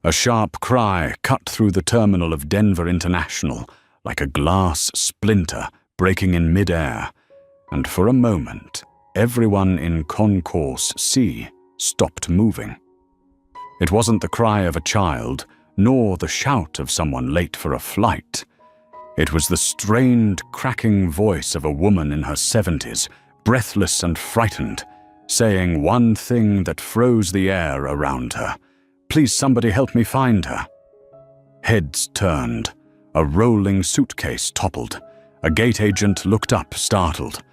A sharp cry cut through the terminal of Denver International like a glass splinter breaking in mid-air, and for a moment, everyone in Concourse C stopped moving. It wasn't the cry of a child, nor the shout of someone late for a flight. It was the strained, cracking voice of a woman in her 70s, breathless and frightened, saying one thing that froze the air around her. "Please, somebody help me find her." Heads turned. A rolling suitcase toppled. A gate agent looked up, startled.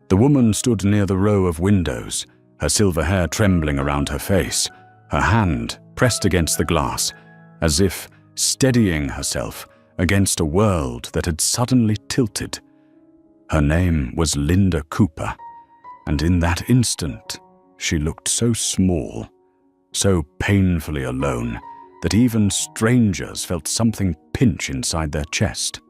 The woman stood near the row of windows, her silver hair trembling around her face, her hand pressed against the glass, as if steadying herself against a world that had suddenly tilted. Her name was Linda Cooper, and in that instant, she looked so small, so painfully alone, that even strangers felt something pinch inside their chest.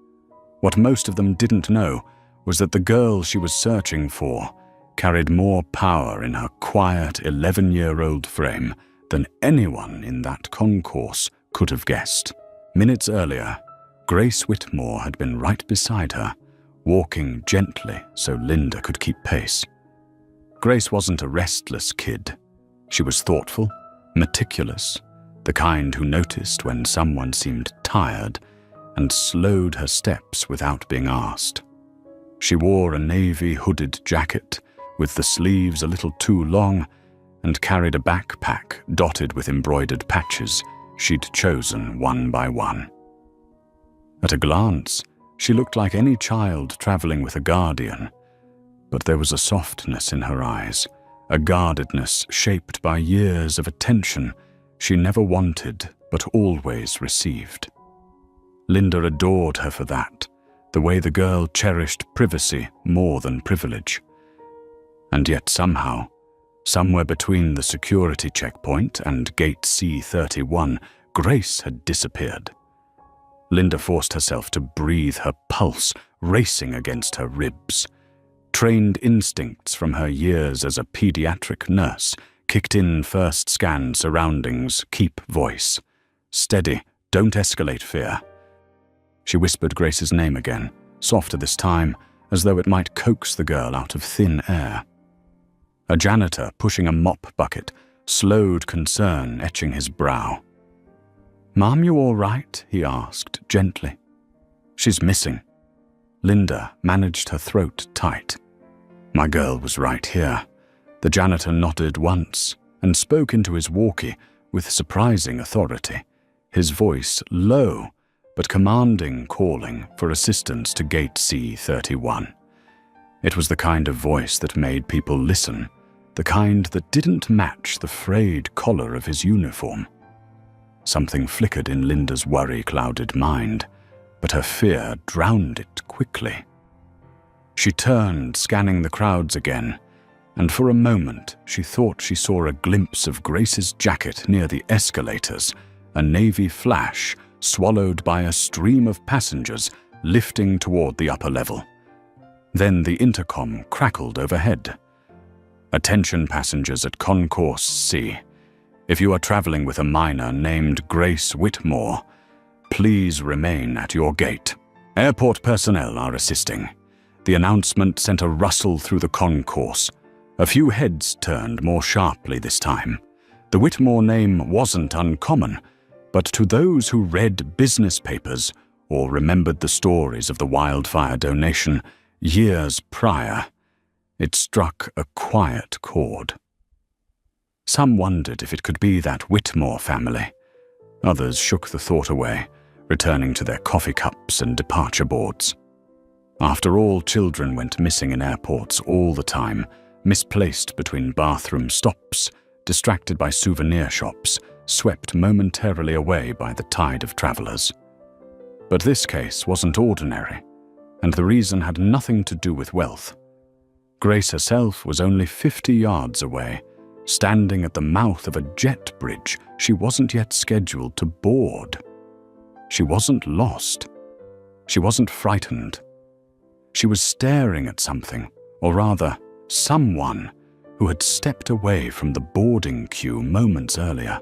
What most of them didn't know was that the girl she was searching for carried more power in her quiet 11-year-old frame than anyone in that concourse could have guessed. Minutes earlier, Grace Whitmore had been right beside her, walking gently so Linda could keep pace. Grace wasn't a restless kid. She was thoughtful, meticulous, the kind who noticed when someone seemed tired and slowed her steps without being asked. She wore a navy hooded jacket with the sleeves a little too long and carried a backpack dotted with embroidered patches she'd chosen one by one. At a glance, she looked like any child traveling with a guardian, but there was a softness in her eyes, a guardedness shaped by years of attention she never wanted but always received. Linda adored her for that, the way the girl cherished privacy more than privilege. And yet somehow, somewhere between the security checkpoint and gate C-31, Grace had disappeared. Linda forced herself to breathe, her pulse racing against her ribs. Trained instincts from her years as a pediatric nurse kicked in first scan surroundings, keep voice. Steady, don't escalate fear. She whispered Grace's name again, softer this time, as though it might coax the girl out of thin air. A janitor pushing a mop bucket slowed concern etching his brow. "Mom, you all right?" he asked, gently. "She's missing." Linda managed her throat tight. "My girl was right here." The janitor nodded once and spoke into his walkie with surprising authority, his voice low but commanding, calling for assistance to gate C-31. It was the kind of voice that made people listen, the kind that didn't match the frayed collar of his uniform. Something flickered in Linda's worry-clouded mind, but her fear drowned it quickly. She turned, scanning the crowds again, and for a moment she thought she saw a glimpse of Grace's jacket near the escalators, a navy flash swallowed by a stream of passengers lifting toward the upper level. Then the intercom crackled overhead. "Attention passengers at Concourse C. If you are traveling with a minor named Grace Whitmore, please remain at your gate. Airport personnel are assisting." The announcement sent a rustle through the concourse. A few heads turned more sharply this time. The Whitmore name wasn't uncommon, but to those who read business papers or remembered the stories of the wildfire donation years prior, it struck a quiet chord. Some wondered if it could be that Whitmore family. Others shook the thought away, returning to their coffee cups and departure boards. After all, children went missing in airports all the time, misplaced between bathroom stops, distracted by souvenir shops, swept momentarily away by the tide of travelers. But this case wasn't ordinary, and the reason had nothing to do with wealth. Grace herself was only 50 yards away, standing at the mouth of a jet bridge she wasn't yet scheduled to board. She wasn't lost. She wasn't frightened. She was staring at something, or rather, someone who had stepped away from the boarding queue moments earlier.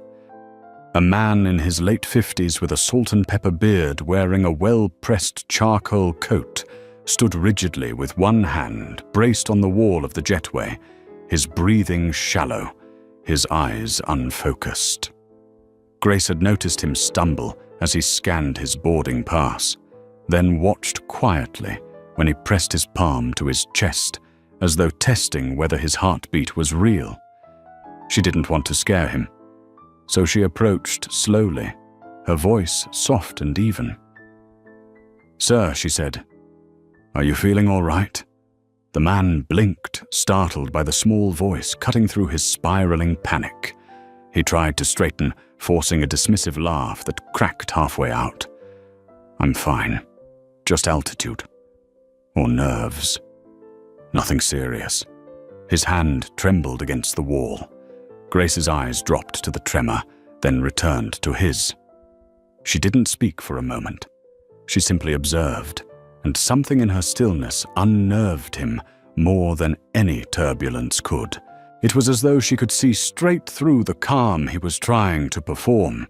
A man in his late 50s with a salt and pepper beard wearing a well-pressed charcoal coat stood rigidly with one hand braced on the wall of the jetway, his breathing shallow, his eyes unfocused. Grace had noticed him stumble as he scanned his boarding pass, then watched quietly when he pressed his palm to his chest as though testing whether his heartbeat was real. She didn't want to scare him, so she approached slowly, her voice soft and even. "Sir," she said, "are you feeling all right?" The man blinked, startled by the small voice cutting through his spiraling panic. He tried to straighten, forcing a dismissive laugh that cracked halfway out. "I'm fine. Just altitude. Or nerves. Nothing serious." His hand trembled against the wall. Grace's eyes dropped to the tremor, then returned to his. She didn't speak for a moment. She simply observed, and something in her stillness unnerved him more than any turbulence could. It was as though she could see straight through the calm he was trying to perform.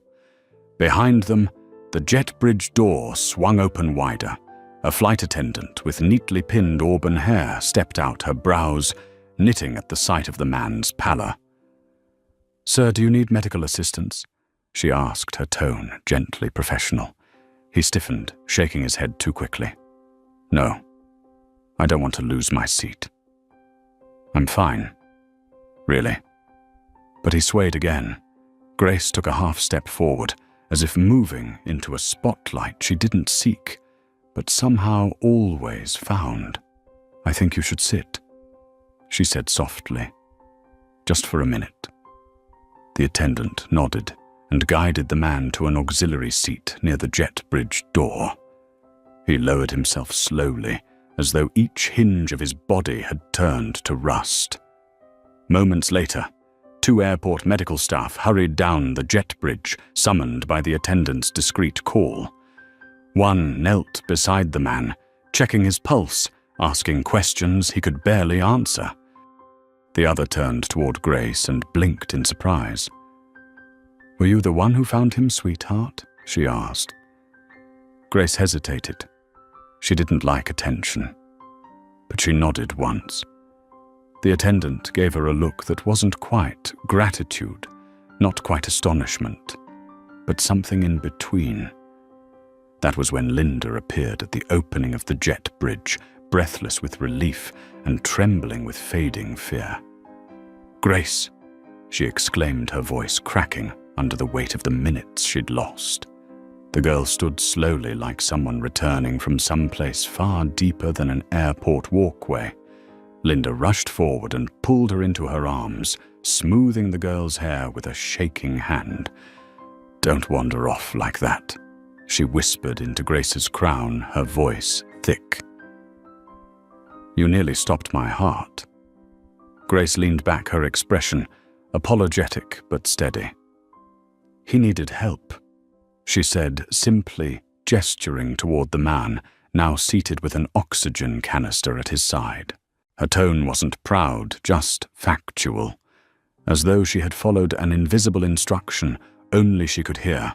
Behind them, the jet bridge door swung open wider. A flight attendant with neatly pinned auburn hair stepped out, her brows knitting at the sight of the man's pallor. "Sir, do you need medical assistance?" she asked, her tone gently professional. He stiffened, shaking his head too quickly. "No, I don't want to lose my seat. I'm fine. Really." But he swayed again. Grace took a half step forward, as if moving into a spotlight she didn't seek, but somehow always found. "I think you should sit," she said softly. "Just for a minute." The attendant nodded and guided the man to an auxiliary seat near the jet bridge door. He lowered himself slowly, as though each hinge of his body had turned to rust. Moments later, 2 airport medical staff hurried down the jet bridge, summoned by the attendant's discreet call. One knelt beside the man, checking his pulse, asking questions he could barely answer. The other turned toward Grace and blinked in surprise. "Were you the one who found him, sweetheart?" she asked. Grace hesitated. She didn't like attention, but she nodded once. The attendant gave her a look that wasn't quite gratitude, not quite astonishment, but something in between. That was when Linda appeared at the opening of the jet bridge, breathless with relief and trembling with fading fear. "Grace!" she exclaimed, her voice cracking under the weight of the minutes she'd lost. The girl stood slowly like someone returning from someplace far deeper than an airport walkway. Linda rushed forward and pulled her into her arms, smoothing the girl's hair with a shaking hand. "Don't wander off like that," she whispered into Grace's crown, her voice thick. "You nearly stopped my heart." Grace leaned back, her expression apologetic but steady. "He needed help," she said, simply gesturing toward the man, now seated with an oxygen canister at his side. Her tone wasn't proud, just factual, as though she had followed an invisible instruction only she could hear.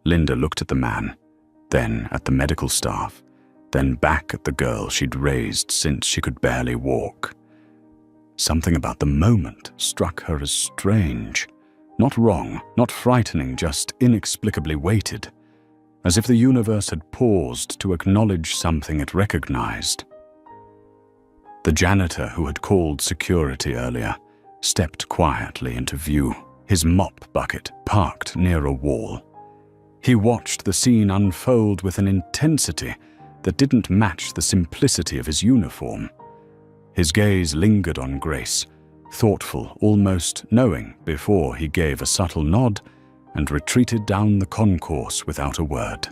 Linda looked at the man, then at the medical staff, then back at the girl she'd raised since she could barely walk. Something about the moment struck her as strange. Not wrong, not frightening, just inexplicably weighted, as if the universe had paused to acknowledge something it recognized. The janitor who had called security earlier stepped quietly into view, his mop bucket parked near a wall. He watched the scene unfold with an intensity that didn't match the simplicity of his uniform. His gaze lingered on Grace, thoughtful, almost knowing, before he gave a subtle nod and retreated down the concourse without a word.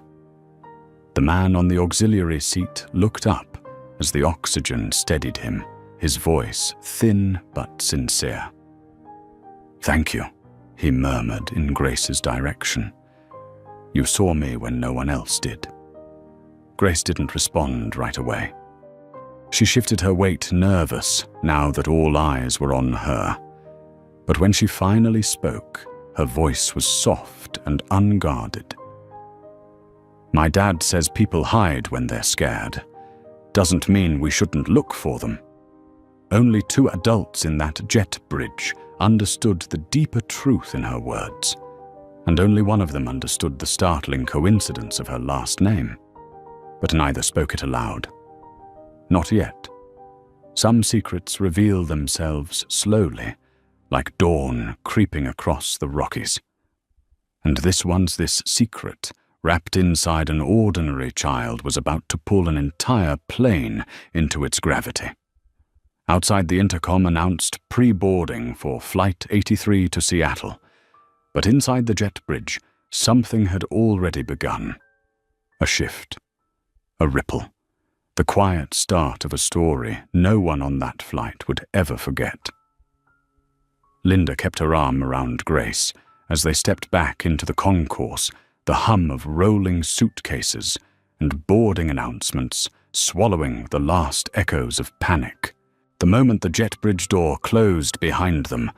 The man on the auxiliary seat looked up as the oxygen steadied him, his voice thin but sincere. "Thank you," he murmured in Grace's direction. "You saw me when no one else did." Grace didn't respond right away. She shifted her weight, nervous, now that all eyes were on her. But when she finally spoke, Her voice was soft and unguarded. "My dad says people hide when they're scared. Doesn't mean we shouldn't look for them." Only 2 adults in that jet bridge understood the deeper truth in her words, and only one of them understood the startling coincidence of her last name. But neither spoke it aloud. Not yet. Some secrets reveal themselves slowly, like dawn creeping across the Rockies. And this secret, wrapped inside an ordinary child, was about to pull an entire plane into its gravity. Outside, the intercom announced pre-boarding for Flight 83 to Seattle. But inside the jet bridge, something had already begun. A shift. A ripple. The quiet start of a story no one on that flight would ever forget. Linda kept her arm around Grace as they stepped back into the concourse, the hum of rolling suitcases and boarding announcements swallowing the last echoes of panic. The moment the jet bridge door closed behind them,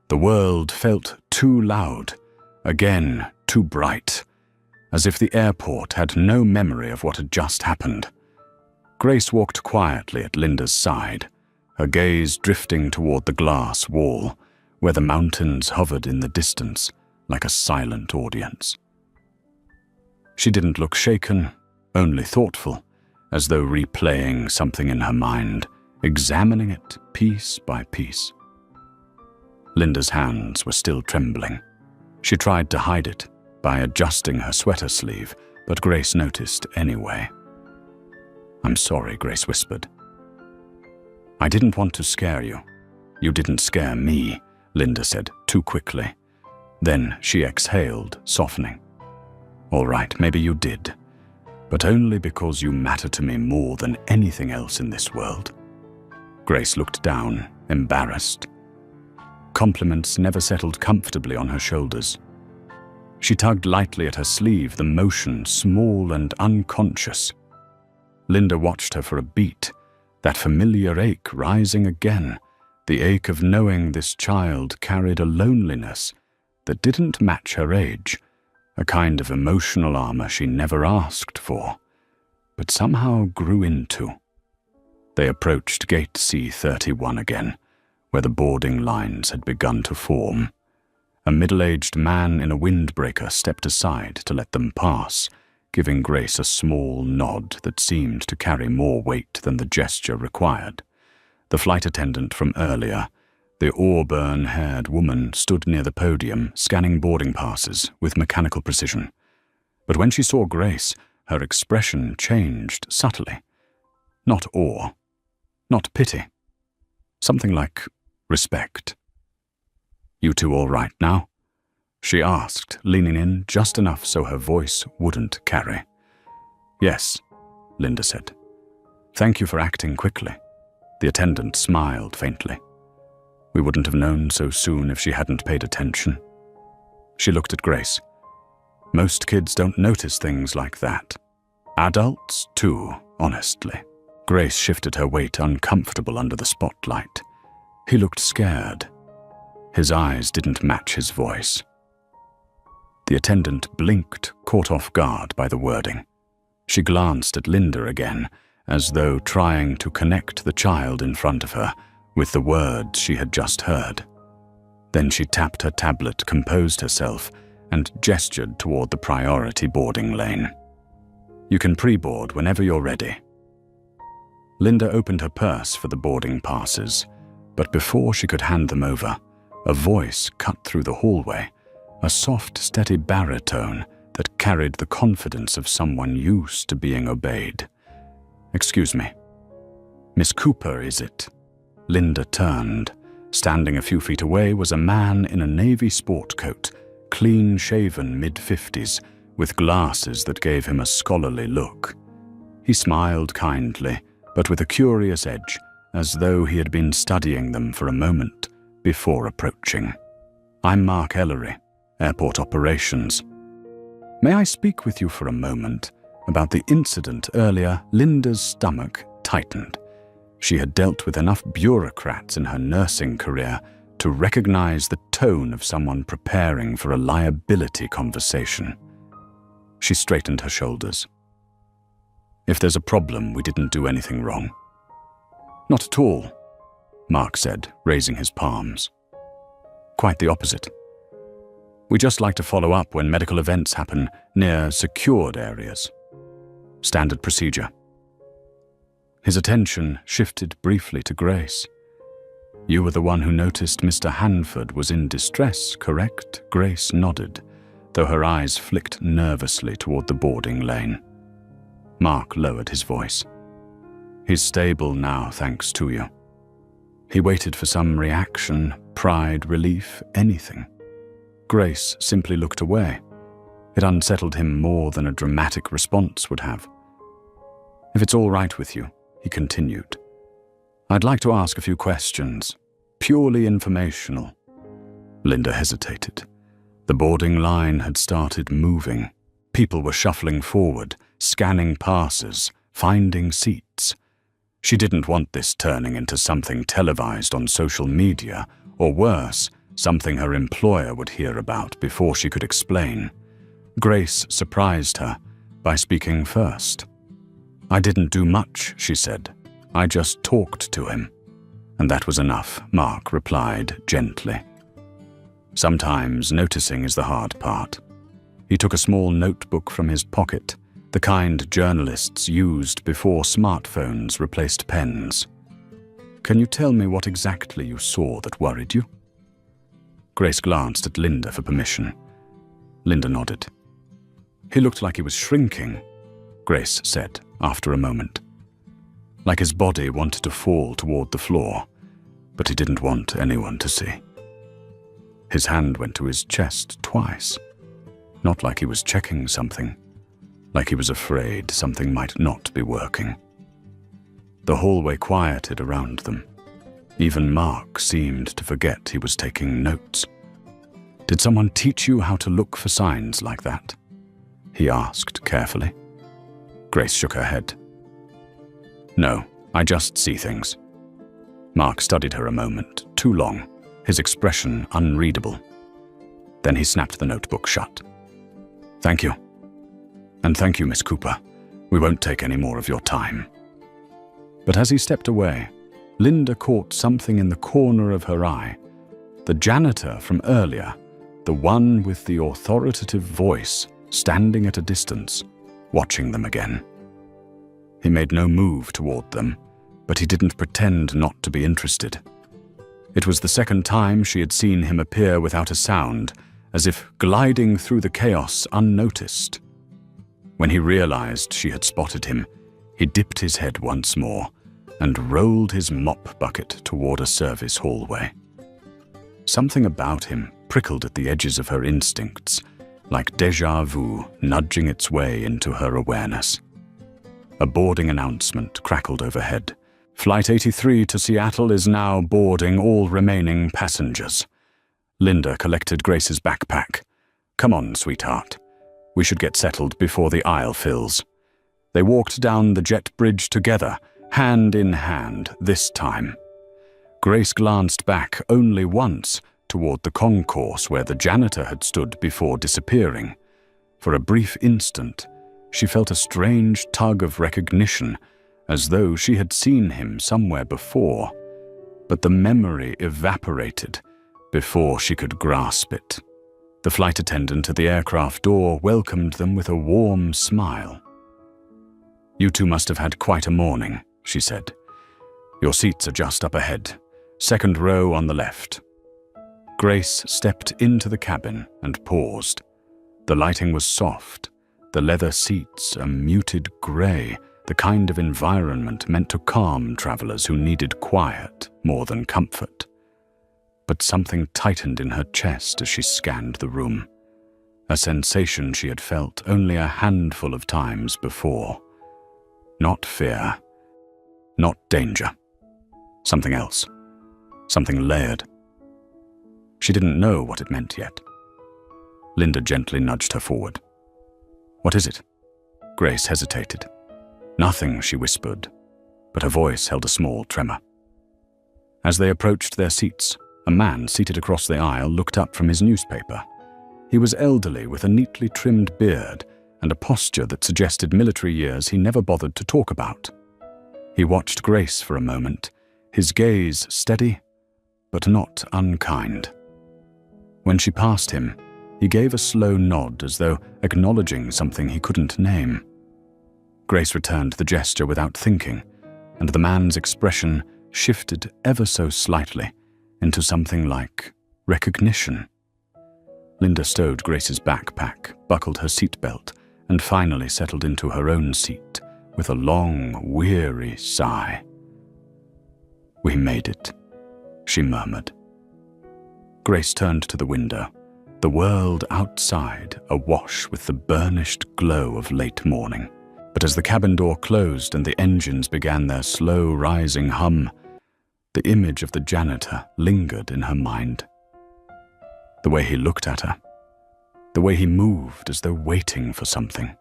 the world felt too loud, again too bright, as if the airport had no memory of what had just happened. Grace walked quietly at Linda's side, her gaze drifting toward the glass wall, where the mountains hovered in the distance like a silent audience. She didn't look shaken, only thoughtful, as though replaying something in her mind, examining it piece by piece. Linda's hands were still trembling. She tried to hide it by adjusting her sweater sleeve, but Grace noticed anyway. "I'm sorry," Grace whispered. "I didn't want to scare you. You didn't scare me," Linda said too quickly. Then she exhaled, softening. "All right, maybe you did, but only because you matter to me more than anything else in this world." Grace looked down, embarrassed. Compliments never settled comfortably on her shoulders. She tugged lightly at her sleeve, the motion small and unconscious. Linda watched her for a beat, that familiar ache rising again, the ache of knowing this child carried a loneliness that didn't match her age, a kind of emotional armor she never asked for, but somehow grew into. They approached Gate C-31 again, where the boarding lines had begun to form. A middle-aged man in a windbreaker stepped aside to let them pass, giving Grace a small nod that seemed to carry more weight than the gesture required. The flight attendant from earlier, the auburn-haired woman, stood near the podium, scanning boarding passes with mechanical precision. But when she saw Grace, her expression changed subtly. Not awe, not pity. Something like respect. "You two all right now?" she asked, leaning in just enough so her voice wouldn't carry. "Yes," Linda said. "Thank you for acting quickly." The attendant smiled faintly. "We wouldn't have known so soon if she hadn't paid attention." She looked at Grace. "Most kids don't notice things like that. Adults, too, honestly." Grace shifted her weight, uncomfortable under the spotlight. He looked scared. His eyes didn't match his voice. The attendant blinked, caught off guard by the wording. She glanced at Linda again, as though trying to connect the child in front of her with the words she had just heard. Then she tapped her tablet, composed herself, and gestured toward the priority boarding lane. "You can pre-board whenever you're ready." Linda opened her purse for the boarding passes, but before she could hand them over, a voice cut through the hallway, a soft, steady baritone that carried the confidence of someone used to being obeyed. "Excuse me. Miss Cooper, is it?" Linda turned. Standing a few feet away was a man in a navy sport coat, clean-shaven mid-50s, with glasses that gave him a scholarly look. He smiled kindly, but with a curious edge, as though he had been studying them for a moment before approaching. "I'm Mark Ellery, Airport Operations. May I speak with you for a moment about the incident earlier?" Linda's stomach tightened. She had dealt with enough bureaucrats in her nursing career to recognize the tone of someone preparing for a liability conversation. She straightened her shoulders. If there's a problem, we didn't do anything wrong. Not at all, Mark said, raising his palms. Quite the opposite. We just like to follow up when medical events happen near secured areas. Standard procedure. His attention shifted briefly to Grace. You were the one who noticed Mr. Hanford was in distress, correct? Grace nodded, though her eyes flicked nervously toward the boarding lane. Mark lowered his voice. He's stable now, thanks to you. He waited for some reaction, pride, relief, anything. Grace simply looked away. It unsettled him more than a dramatic response would have. If it's all right with you, he continued, I'd like to ask a few questions, purely informational. Linda hesitated. The boarding line had started moving. People were shuffling forward, scanning passes, finding seats. She didn't want this turning into something televised on social media, or worse, something her employer would hear about before she could explain. Grace surprised her by speaking first. I didn't do much, she said. I just talked to him. And that was enough, Mark replied gently. Sometimes noticing is the hard part. He took a small notebook from his pocket, the kind journalists used before smartphones replaced pens. Can you tell me what exactly you saw that worried you? Grace glanced at Linda for permission. Linda nodded. He looked like he was shrinking, Grace said after a moment. Like his body wanted to fall toward the floor, but he didn't want anyone to see. His hand went to his chest twice, not like he was checking something, like he was afraid something might not be working. The hallway quieted around them. Even Mark seemed to forget he was taking notes. Did someone teach you how to look for signs like that? He asked carefully. Grace shook her head. No, I just see things. Mark studied her a moment, too long, his expression unreadable. Then he snapped the notebook shut. Thank you. And thank you, Miss Cooper. We won't take any more of your time. But as he stepped away, Linda caught something in the corner of her eye. The janitor from earlier, the one with the authoritative voice, standing at a distance, watching them again. He made no move toward them, but he didn't pretend not to be interested. It was the second time she had seen him appear without a sound, as if gliding through the chaos unnoticed. When he realized she had spotted him, he dipped his head once more and rolled his mop bucket toward a service hallway. Something about him prickled at the edges of her instincts, like déjà vu nudging its way into her awareness. A boarding announcement crackled overhead. Flight 83 to Seattle is now boarding all remaining passengers. Linda collected Grace's backpack. Come on, sweetheart. We should get settled before the aisle fills. They walked down the jet bridge together, hand in hand this time. Grace glanced back only once toward the concourse where the janitor had stood before disappearing. For a brief instant, she felt a strange tug of recognition, as though she had seen him somewhere before, but the memory evaporated before she could grasp it. The flight attendant at the aircraft door welcomed them with a warm smile. You two must have had quite a morning, she said. Your seats are just up ahead, second row on the left. Grace stepped into the cabin and paused. The lighting was soft, the leather seats a muted grey, the kind of environment meant to calm travelers who needed quiet more than comfort. But something tightened in her chest as she scanned the room, a sensation she had felt only a handful of times before. Not fear, not danger. Something else, something layered. She didn't know what it meant yet. Linda gently nudged her forward. What is it? Grace hesitated. Nothing, she whispered, but her voice held a small tremor. As they approached their seats, A man seated across the aisle looked up from his newspaper. He was elderly with a neatly trimmed beard and a posture that suggested military years he never bothered to talk about. He watched Grace for a moment, his gaze steady, but not unkind. When she passed him, he gave a slow nod as though acknowledging something he couldn't name. Grace returned the gesture without thinking, and the man's expression shifted ever so slightly into something like recognition. Linda stowed Grace's backpack, buckled her seatbelt, and finally settled into her own seat with a long, weary sigh. "We made it," she murmured. Grace turned to the window, the world outside awash with the burnished glow of late morning. But as the cabin door closed and the engines began their slow rising hum, the image of the janitor lingered in her mind. The way he looked at her, the way he moved as though waiting for something,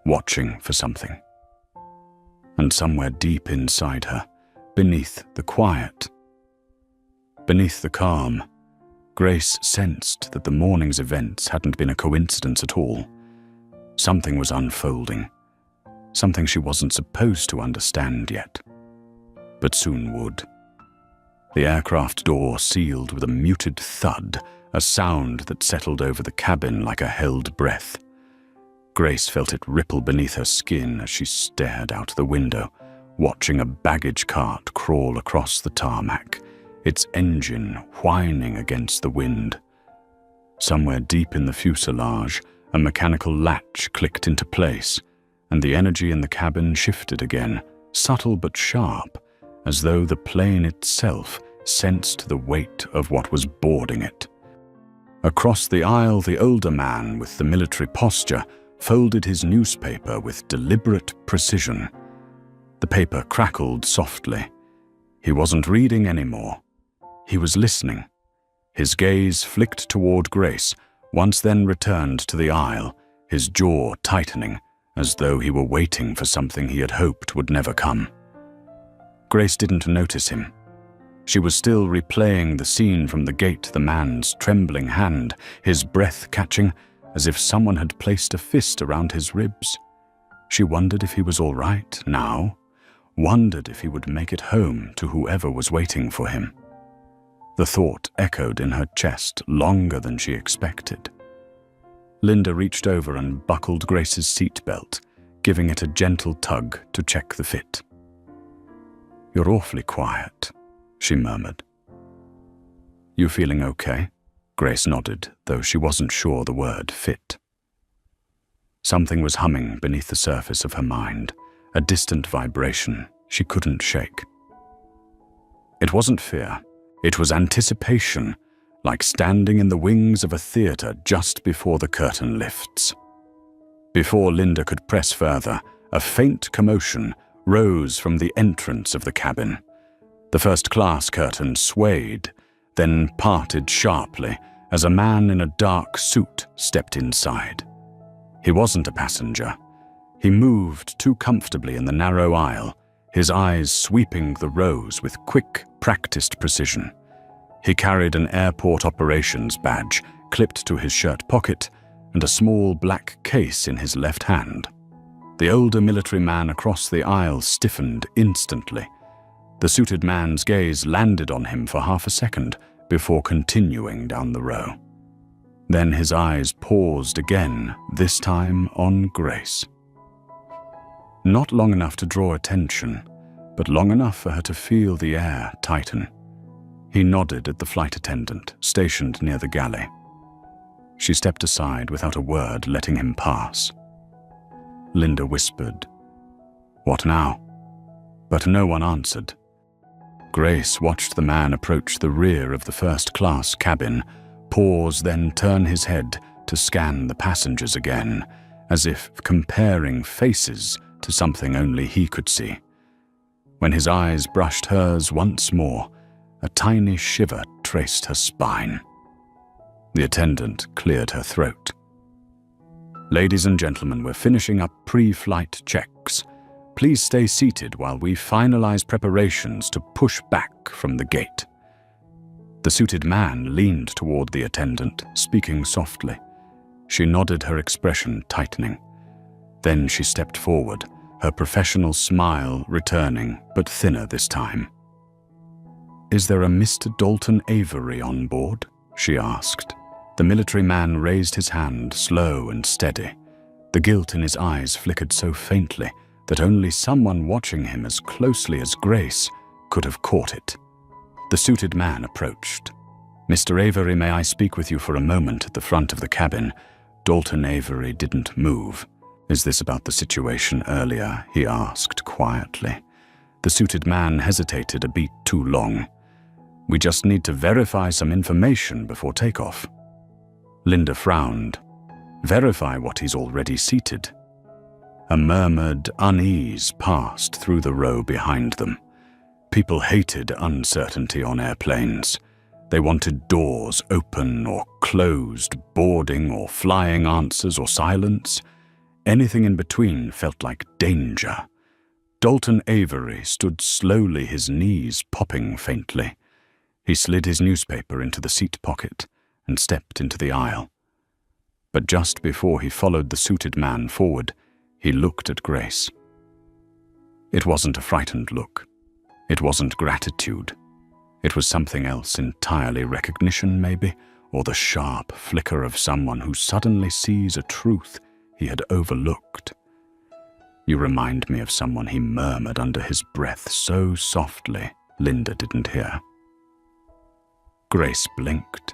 watching for something. And somewhere deep inside her, beneath the quiet, beneath the calm, Grace sensed that the morning's events hadn't been a coincidence at all. Something was unfolding, something she wasn't supposed to understand yet, but soon would. The aircraft door sealed with a muted thud, a sound that settled over the cabin like a held breath. Grace felt it ripple beneath her skin as she stared out the window, watching a baggage cart crawl across the tarmac, its engine whining against the wind. Somewhere deep in the fuselage, a mechanical latch clicked into place, and the energy in the cabin shifted again, subtle but sharp, as though the plane itself sensed the weight of what was boarding it. Across the aisle, the older man with the military posture folded his newspaper with deliberate precision. The paper crackled softly. He wasn't reading anymore. He was listening. His gaze flicked toward Grace, once then returned to the aisle, his jaw tightening, as though he were waiting for something he had hoped would never come. Grace didn't notice him. She was still replaying the scene from the gate, the man's trembling hand, his breath catching, as if someone had placed a fist around his ribs. She wondered if he was all right now, wondered if he would make it home to whoever was waiting for him. The thought echoed in her chest longer than she expected. Linda reached over and buckled Grace's seatbelt, giving it a gentle tug to check the fit. "You're awfully quiet," she murmured. "You feeling okay?" Grace nodded, though she wasn't sure the word fit. Something was humming beneath the surface of her mind, a distant vibration she couldn't shake. It wasn't fear. It was anticipation, like standing in the wings of a theater just before the curtain lifts. Before Linda could press further, a faint commotion rose from the entrance of the cabin. The first-class curtain swayed, then parted sharply as a man in a dark suit stepped inside. He wasn't a passenger. He moved too comfortably in the narrow aisle, his eyes sweeping the rows with quick, practiced precision. He carried an airport operations badge clipped to his shirt pocket and a small black case in his left hand. The older military man across the aisle stiffened instantly. The suited man's gaze landed on him for half a second before continuing down the row. Then his eyes paused again, this time on Grace. Not long enough to draw attention, but long enough for her to feel the air tighten. He nodded at the flight attendant, stationed near the galley. She stepped aside without a word, letting him pass. Linda whispered, "What now?" But no one answered. Grace watched the man approach the rear of the first-class cabin, pause, then turn his head to scan the passengers again, as if comparing faces to something only he could see. When his eyes brushed hers once more, a tiny shiver traced her spine. The attendant cleared her throat. "Ladies and gentlemen, we're finishing up pre-flight checks. Please stay seated while we finalize preparations to push back from the gate." The suited man leaned toward the attendant, speaking softly. She nodded, her expression tightening. Then she stepped forward, her professional smile returning, but thinner this time. "Is there a Mr. Dalton Avery on board?" she asked. The military man raised his hand, slow and steady. The guilt in his eyes flickered so faintly that only someone watching him as closely as Grace could have caught it. The suited man approached. "Mr. Avery, may I speak with you for a moment at the front of the cabin?" Dalton Avery didn't move. "Is this about the situation earlier?" he asked quietly. The suited man hesitated a beat too long. "We just need to verify some information before takeoff." Linda frowned. "Verify what he's already seated." A murmured unease passed through the row behind them. People hated uncertainty on airplanes. They wanted doors open or closed, boarding or flying answers or silence. Anything in between felt like danger. Dalton Avery stood slowly, his knees popping faintly. He slid his newspaper into the seat pocket and stepped into the aisle. But just before he followed the suited man forward, he looked at Grace. It wasn't a frightened look. It wasn't gratitude. It was something else entirely, recognition maybe, or the sharp flicker of someone who suddenly sees a truth he had overlooked. "You remind me of someone," he murmured under his breath so softly Linda didn't hear. Grace blinked.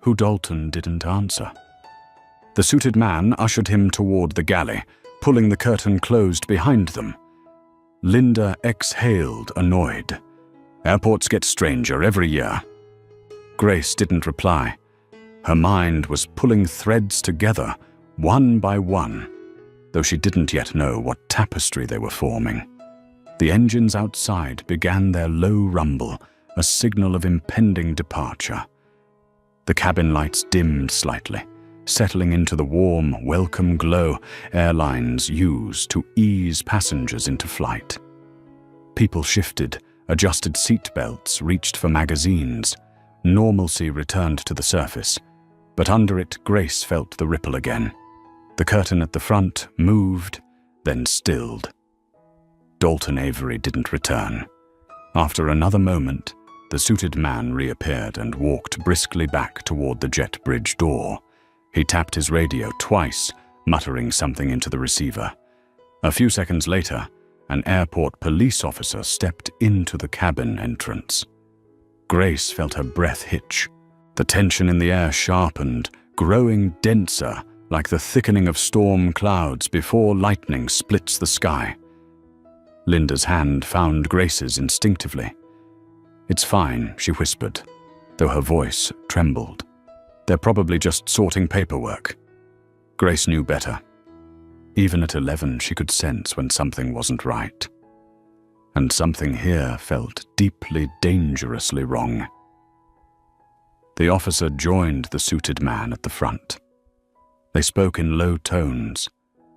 Who Dalton didn't answer. The suited man ushered him toward the galley, pulling the curtain closed behind them. Linda exhaled, annoyed. Airports get stranger every year. Grace didn't reply. Her mind was pulling threads together, one by one, though she didn't yet know what tapestry they were forming. The engines outside began their low rumble, a signal of impending departure. The cabin lights dimmed slightly, settling into the warm, welcome glow airlines use to ease passengers into flight. People shifted, adjusted seat belts, reached for magazines. Normalcy returned to the surface, but under it Grace felt the ripple again. The curtain at the front moved, then stilled. Dalton Avery didn't return. After another moment, the suited man reappeared and walked briskly back toward the jet bridge door. He tapped his radio twice, muttering something into the receiver. A few seconds later, an airport police officer stepped into the cabin entrance. Grace felt her breath hitch. The tension in the air sharpened, growing denser, like the thickening of storm clouds before lightning splits the sky. Linda's hand found Grace's instinctively. "It's fine," she whispered, though her voice trembled. "They're probably just sorting paperwork." Grace knew better. Even at 11, she could sense when something wasn't right. And something here felt deeply, dangerously wrong. The officer joined the suited man at the front. They spoke in low tones.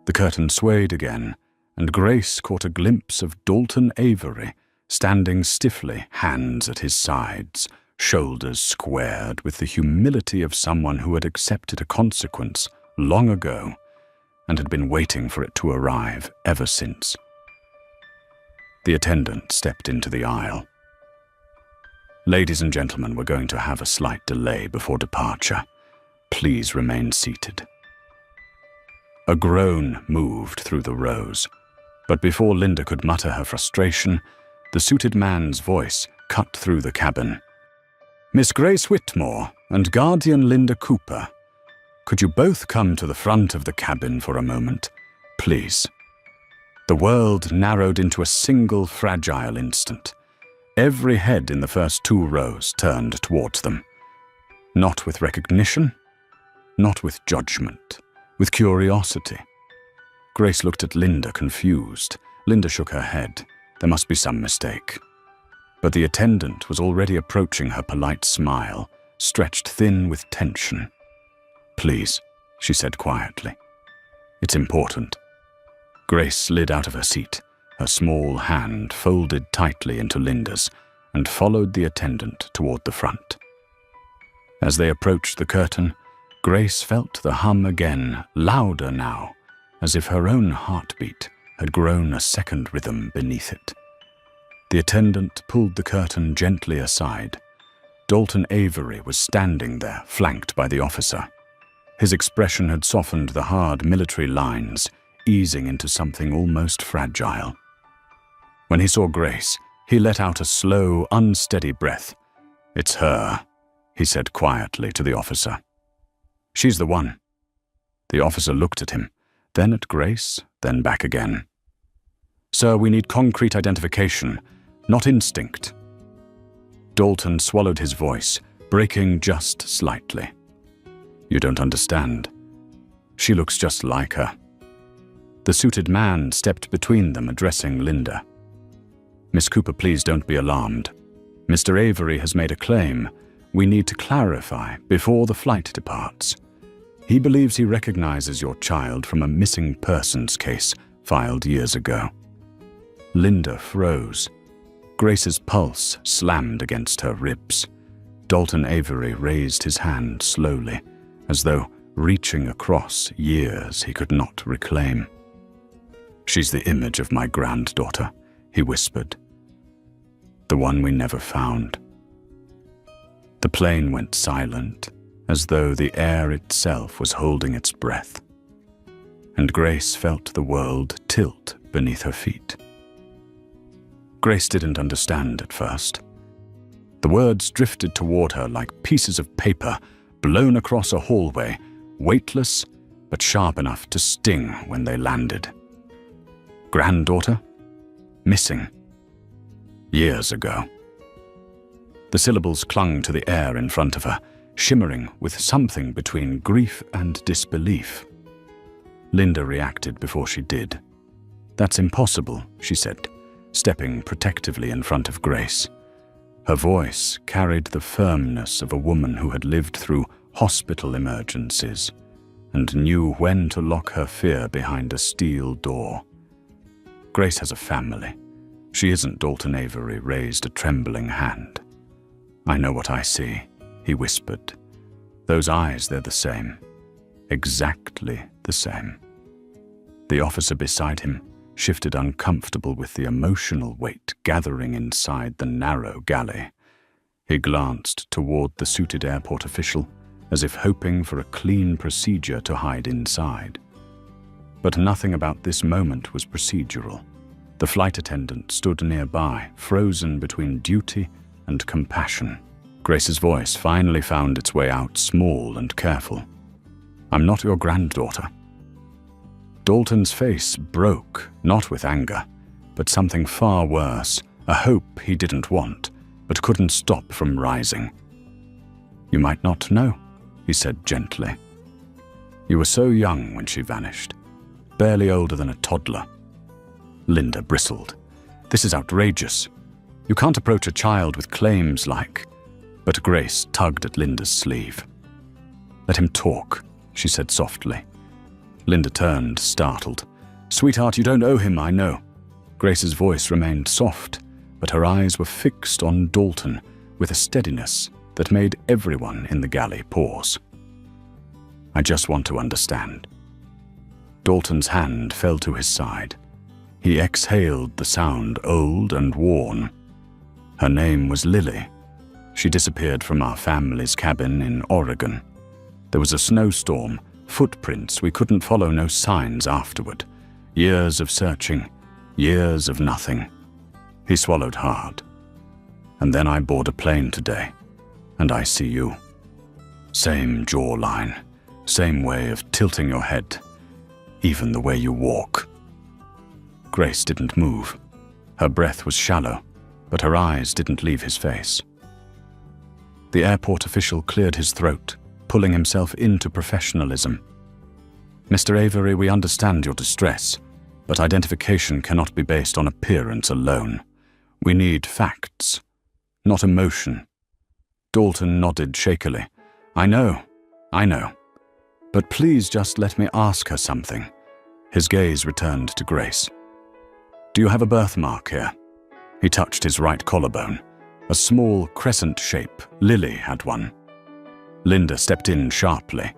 The curtain swayed again, and Grace caught a glimpse of Dalton Avery standing stiffly, hands at his sides, shoulders squared with the humility of someone who had accepted a consequence long ago and had been waiting for it to arrive ever since. The attendant stepped into the aisle. "Ladies and gentlemen, we're going to have a slight delay before departure. Please remain seated." A groan moved through the rows, but before Linda could mutter her frustration, the suited man's voice cut through the cabin. "Miss Grace Whitmore and Guardian Linda Cooper, could you both come to the front of the cabin for a moment, please?" The world narrowed into a single fragile instant. Every head in the first two rows turned towards them. Not with recognition, not with judgment, with curiosity. Grace looked at Linda, confused. Linda shook her head. There must be some mistake. But the attendant was already approaching her polite smile, stretched thin with tension. "Please," she said quietly. "It's important." Grace slid out of her seat, her small hand folded tightly into Linda's, and followed the attendant toward the front. As they approached the curtain, Grace felt the hum again, louder now, as if her own heartbeat had grown a second rhythm beneath it. The attendant pulled the curtain gently aside. Dalton Avery was standing there, flanked by the officer. His expression had softened the hard military lines, easing into something almost fragile. When he saw Grace, he let out a slow, unsteady breath. "It's her," he said quietly to the officer. "She's the one." The officer looked at him, then at Grace, then back again. "Sir, we need concrete identification, not instinct." Dalton swallowed his voice, breaking just slightly. "You don't understand. She looks just like her." The suited man stepped between them, addressing Linda. "Miss Cooper, please don't be alarmed. Mr. Avery has made a claim. We need to clarify before the flight departs. He believes he recognizes your child from a missing persons case filed years ago." Linda froze. Grace's pulse slammed against her ribs. Dalton Avery raised his hand slowly, as though reaching across years he could not reclaim. "She's the image of my granddaughter," he whispered. "The one we never found." The plane went silent, as though the air itself was holding its breath, and Grace felt the world tilt beneath her feet. Grace didn't understand at first. The words drifted toward her like pieces of paper blown across a hallway, weightless but sharp enough to sting when they landed. Granddaughter? Missing. Years ago. The syllables clung to the air in front of her, shimmering with something between grief and disbelief. Linda reacted before she did. "That's impossible," she said, stepping protectively in front of Grace. Her voice carried the firmness of a woman who had lived through hospital emergencies and knew when to lock her fear behind a steel door. "Grace has a family. She isn't." Dalton Avery raised a trembling hand. "I know what I see," he whispered. "Those eyes, they're the same. Exactly the same." The officer beside him shifted, uncomfortable with the emotional weight gathering inside the narrow galley. He glanced toward the suited airport official, as if hoping for a clean procedure to hide inside. But nothing about this moment was procedural. The flight attendant stood nearby, frozen between duty and compassion. Grace's voice finally found its way out, small and careful. "I'm not your granddaughter." Dalton's face broke, not with anger, but something far worse, a hope he didn't want, but couldn't stop from rising. "You might not know," he said gently. "You were so young when she vanished, barely older than a toddler." Linda bristled. "This is outrageous. You can't approach a child with claims like—" But Grace tugged at Linda's sleeve. "Let him talk," she said softly. Linda turned, startled. "Sweetheart, you don't owe him, I know." Grace's voice remained soft, but her eyes were fixed on Dalton with a steadiness that made everyone in the galley pause. "I just want to understand." Dalton's hand fell to his side. He exhaled the sound, old and worn. "Her name was Lily. She disappeared from our family's cabin in Oregon. There was a snowstorm, footprints we couldn't follow, no signs afterward. Years of searching, years of nothing." He swallowed hard. "And then I board a plane today, and I see you. Same jawline, same way of tilting your head, even the way you walk." Grace didn't move. Her breath was shallow, but her eyes didn't leave his face. The airport official cleared his throat, pulling himself into professionalism. "Mr. Avery, we understand your distress, but identification cannot be based on appearance alone. We need facts, not emotion." Dalton nodded shakily. I know. But please just let me ask her something." His gaze returned to Grace. "Do you have a birthmark here?" He touched his right collarbone. A small crescent shape. Lily had one. Linda stepped in sharply.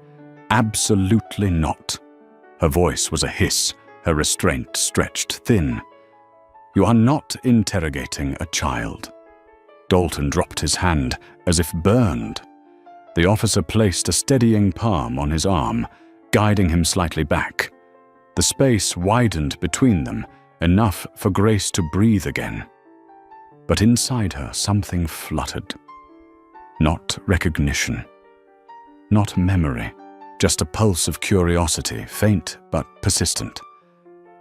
Absolutely not. Her voice was a hiss, her restraint stretched thin. You are not interrogating a child. Dalton dropped his hand, as if burned. The officer placed a steadying palm on his arm, guiding him slightly back. The space widened between them, enough for Grace to breathe again. But inside her, something fluttered. Not recognition. Not memory. Just a pulse of curiosity, faint but persistent.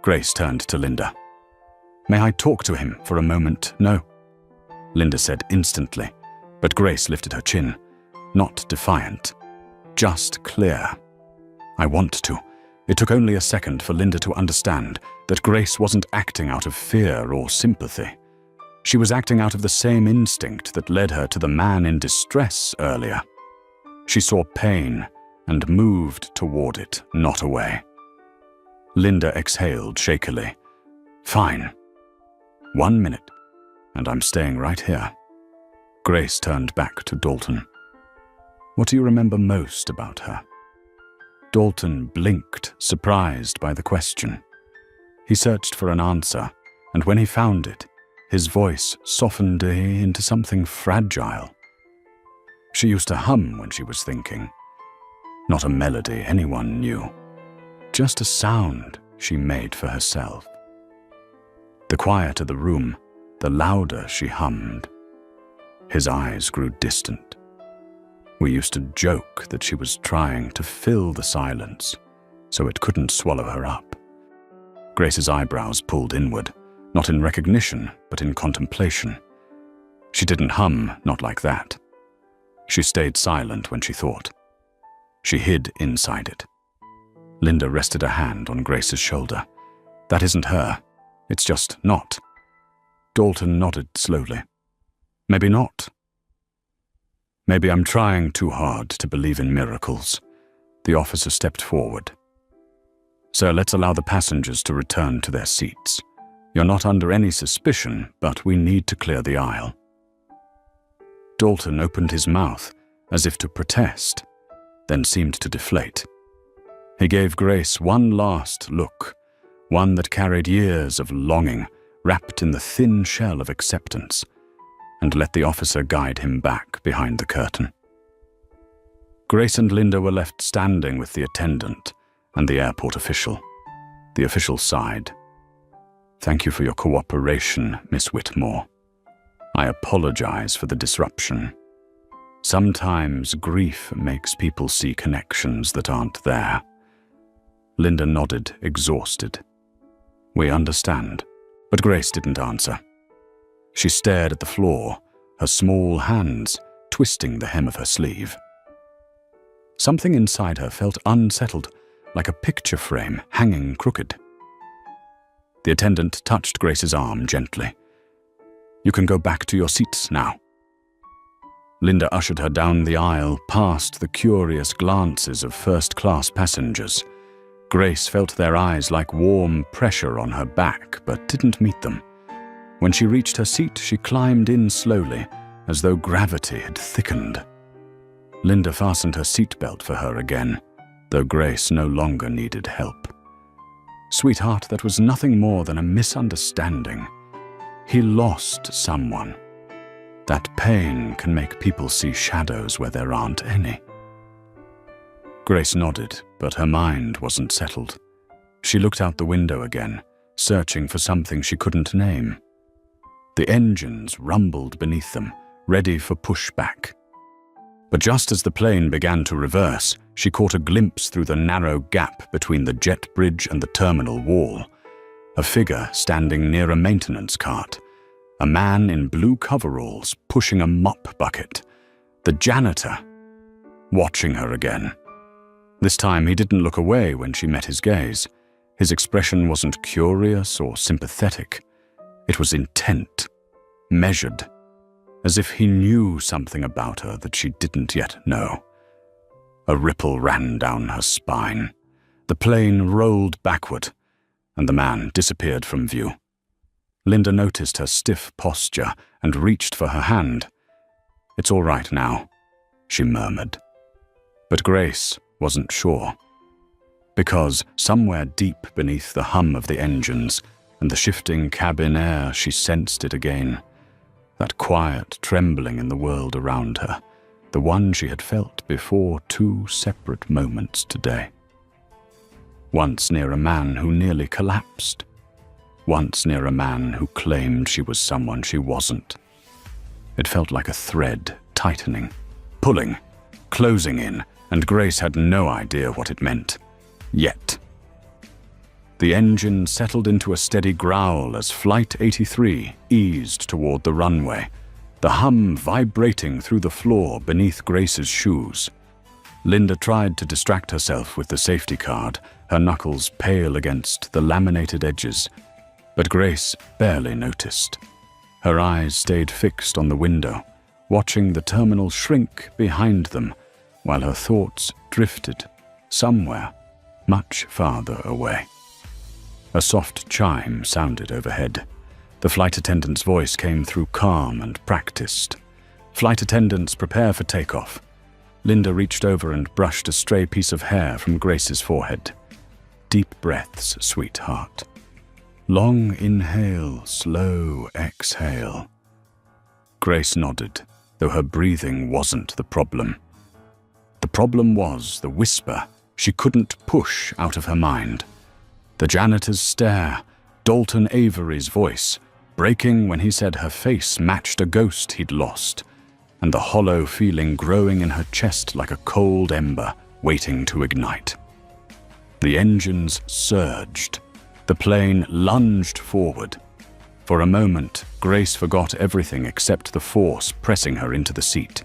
Grace turned to Linda. May I talk to him for a moment? No. Linda said instantly, but Grace lifted her chin. Not defiant. Just clear. I want to. It took only a second for Linda to understand that Grace wasn't acting out of fear or sympathy. She was acting out of the same instinct that led her to the man in distress earlier. She saw pain and moved toward it, not away. Linda exhaled shakily. Fine. 1 minute, and I'm staying right here. Grace turned back to Dalton. What do you remember most about her? Dalton blinked, surprised by the question. He searched for an answer, and when he found it, his voice softened into something fragile. She used to hum when she was thinking. Not a melody anyone knew. Just a sound she made for herself. The quieter the room, the louder she hummed. His eyes grew distant. We used to joke that she was trying to fill the silence, so it couldn't swallow her up. Grace's eyebrows pulled inward, not in recognition, but in contemplation. She didn't hum, not like that. She stayed silent when she thought. She hid inside it. Linda rested a hand on Grace's shoulder. That isn't her. It's just not. Dalton nodded slowly. Maybe not. Maybe I'm trying too hard to believe in miracles. The officer stepped forward. Sir, let's allow the passengers to return to their seats. You're not under any suspicion, but we need to clear the aisle. Dalton opened his mouth as if to protest, then seemed to deflate. He gave Grace one last look, one that carried years of longing wrapped in the thin shell of acceptance, and let the officer guide him back behind the curtain. Grace and Linda were left standing with the attendant and the airport official. The official sighed. Thank you for your cooperation, Miss Whitmore. I apologize for the disruption. Sometimes grief makes people see connections that aren't there. Linda nodded, exhausted. We understand. But Grace didn't answer. She stared at the floor, her small hands twisting the hem of her sleeve. Something inside her felt unsettled, like a picture frame hanging crooked. The attendant touched Grace's arm gently. You can go back to your seats now. Linda ushered her down the aisle, past the curious glances of first-class passengers. Grace felt their eyes like warm pressure on her back, but didn't meet them. When she reached her seat, she climbed in slowly, as though gravity had thickened. Linda fastened her seatbelt for her again, though Grace no longer needed help. Sweetheart, that was nothing more than a misunderstanding. He lost someone. That pain can make people see shadows where there aren't any. Grace nodded, but her mind wasn't settled. She looked out the window again, searching for something she couldn't name. The engines rumbled beneath them, ready for pushback. But just as the plane began to reverse, she caught a glimpse through the narrow gap between the jet bridge and the terminal wall. A figure standing near a maintenance cart. A man in blue coveralls pushing a mop bucket. The janitor, watching her again. This time he didn't look away when she met his gaze. His expression wasn't curious or sympathetic. It was intent, measured, as if he knew something about her that she didn't yet know. A ripple ran down her spine. The plane rolled backward, and the man disappeared from view. Linda noticed her stiff posture and reached for her hand. "It's all right now," she murmured. But Grace wasn't sure. Because somewhere deep beneath the hum of the engines and the shifting cabin air, she sensed it again. That quiet trembling in the world around her, the one she had felt before 2 separate moments today. Once near a man who nearly collapsed. Once near a man who claimed she was someone she wasn't. It felt like a thread tightening, pulling, closing in, and Grace had no idea what it meant. Yet. The engine settled into a steady growl as Flight 83 eased toward the runway, the hum vibrating through the floor beneath Grace's shoes. Linda tried to distract herself with the safety card, her knuckles pale against the laminated edges, but Grace barely noticed. Her eyes stayed fixed on the window, watching the terminal shrink behind them, while her thoughts drifted somewhere much farther away. A soft chime sounded overhead. The flight attendant's voice came through calm and practiced. "Flight attendants, prepare for takeoff." Linda reached over and brushed a stray piece of hair from Grace's forehead. "Deep breaths, sweetheart. Long inhale, slow exhale." Grace nodded, though her breathing wasn't the problem. The problem was the whisper she couldn't push out of her mind. The janitor's stare, Dalton Avery's voice, breaking when he said her face matched a ghost he'd lost, and the hollow feeling growing in her chest like a cold ember waiting to ignite. The engines surged. The plane lunged forward. For a moment, Grace forgot everything except the force pressing her into the seat.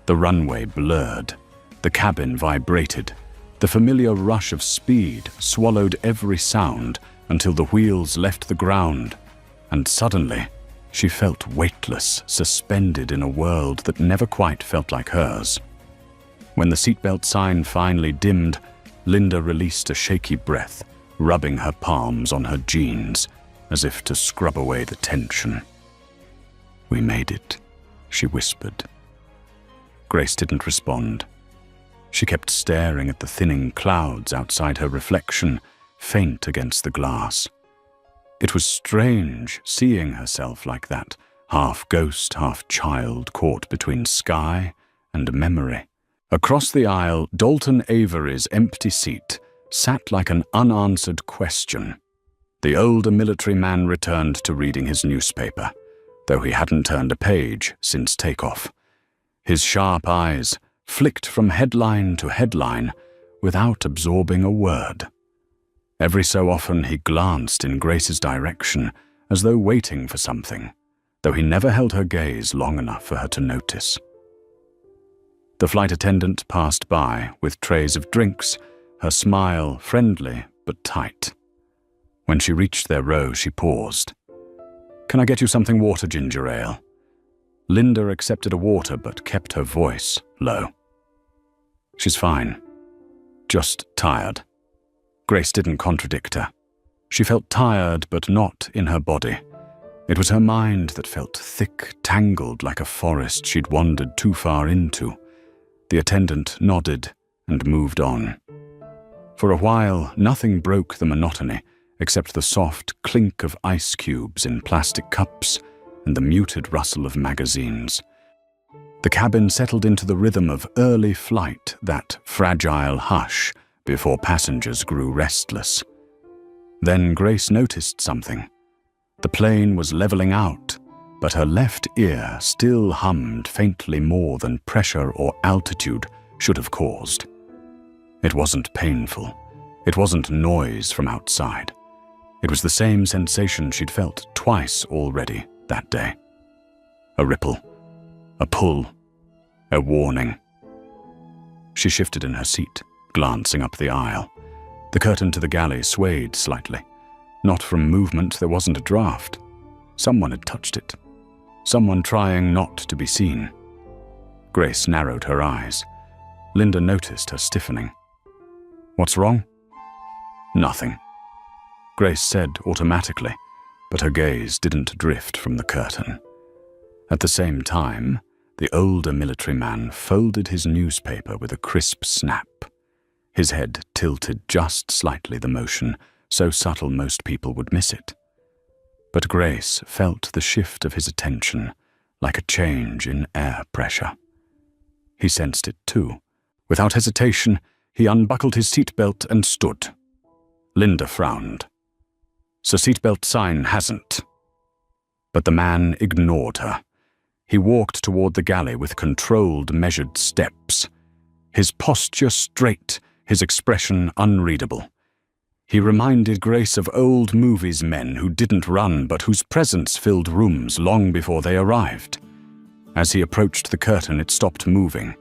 The runway blurred. The cabin vibrated. The familiar rush of speed swallowed every sound until the wheels left the ground, and suddenly she felt weightless, suspended in a world that never quite felt like hers. When the seatbelt sign finally dimmed, Linda released a shaky breath, rubbing her palms on her jeans as if to scrub away the tension. "We made it," she whispered. Grace didn't respond. She kept staring at the thinning clouds outside her reflection, faint against the glass. It was strange seeing herself like that, half ghost, half child, caught between sky and memory. Across the aisle, Dalton Avery's empty seat sat like an unanswered question. The older military man returned to reading his newspaper, though he hadn't turned a page since takeoff. His sharp eyes flicked from headline to headline without absorbing a word. Every so often he glanced in Grace's direction as though waiting for something, though he never held her gaze long enough for her to notice. The flight attendant passed by with trays of drinks, her smile friendly but tight. When she reached their row, she paused. "Can I get you something water ginger ale?" Linda accepted a water but kept her voice low. "She's fine. Just tired." Grace didn't contradict her. She felt tired but not in her body. It was her mind that felt thick, tangled like a forest she'd wandered too far into. The attendant nodded and moved on. For a while, nothing broke the monotony except the soft clink of ice cubes in plastic cups and the muted rustle of magazines. The cabin settled into the rhythm of early flight, that fragile hush before passengers grew restless. Then Grace noticed something. The plane was leveling out, but her left ear still hummed faintly more than pressure or altitude should have caused. It wasn't painful. It wasn't noise from outside. It was the same sensation she'd felt twice already that day. A ripple, a pull, a warning. She shifted in her seat, glancing up the aisle. The curtain to the galley swayed slightly. Not from movement, there wasn't a draft. Someone had touched it. Someone trying not to be seen. Grace narrowed her eyes. Linda noticed her stiffening. "What's wrong?" "Nothing," Grace said automatically, but her gaze didn't drift from the curtain. At the same time, the older military man folded his newspaper with a crisp snap. His head tilted just slightly, the motion so subtle most people would miss it. But Grace felt the shift of his attention, like a change in air pressure. He sensed it too. Without hesitation, he unbuckled his seatbelt and stood. Linda frowned. "So seatbelt sign hasn't." But the man ignored her. He walked toward the galley with controlled, measured steps. His posture straight, his expression unreadable. He reminded Grace of old movies men who didn't run but whose presence filled rooms long before they arrived. As he approached the curtain, it stopped moving.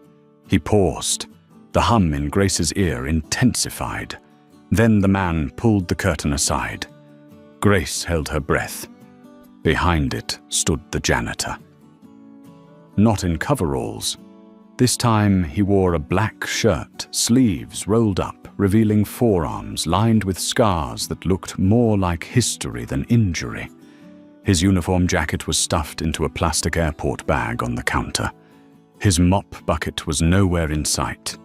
He paused. The hum in Grace's ear intensified. Then the man pulled the curtain aside. Grace held her breath. Behind it stood the janitor. Not in coveralls. This time he wore a black shirt, sleeves rolled up, revealing forearms lined with scars that looked more like history than injury. His uniform jacket was stuffed into a plastic airport bag on the counter. His mop bucket was nowhere in sight.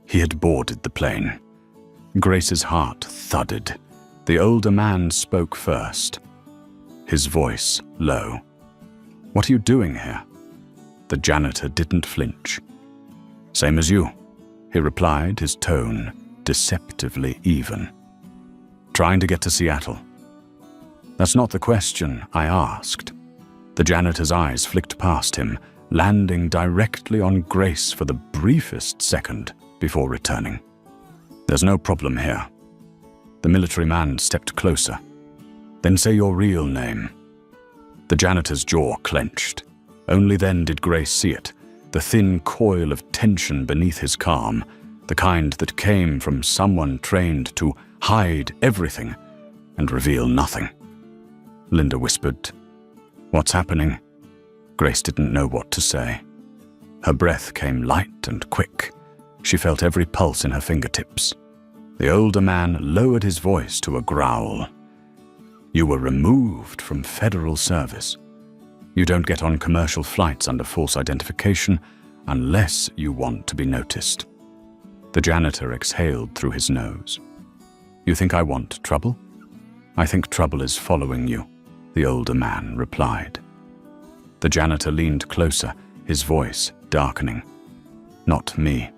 He had boarded the plane. Grace's heart thudded. The older man spoke first. His voice low. "What are you doing here?" The janitor didn't flinch. "Same as you," he replied, his tone deceptively even. "Trying to get to Seattle." "That's not the question I asked." The janitor's eyes flicked past him, landing directly on Grace for the briefest second before returning. "There's no problem here." The military man stepped closer. "Then say your real name." The janitor's jaw clenched. Only then did Grace see it, the thin coil of tension beneath his calm, the kind that came from someone trained to hide everything and reveal nothing. Linda whispered, "What's happening?" Grace didn't know what to say. Her breath came light and quick. She felt every pulse in her fingertips. The older man lowered his voice to a growl. "You were removed from federal service. You don't get on commercial flights under false identification unless you want to be noticed." The janitor exhaled through his nose. "You think I want trouble?" "I think trouble is following you," the older man replied. The janitor leaned closer, his voice darkening. "Not me."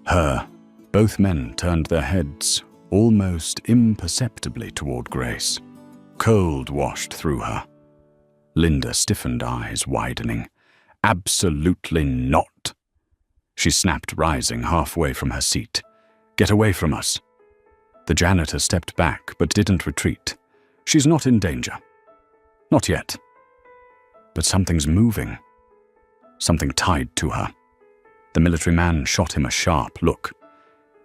Her. Both men turned their heads almost imperceptibly toward Grace. Cold washed through her. Linda stiffened, eyes widening. "Absolutely not." She snapped, rising halfway from her seat. "Get away from us." The janitor stepped back but didn't retreat. "She's not in danger. Not yet. But something's moving. Something tied to her." The military man shot him a sharp look.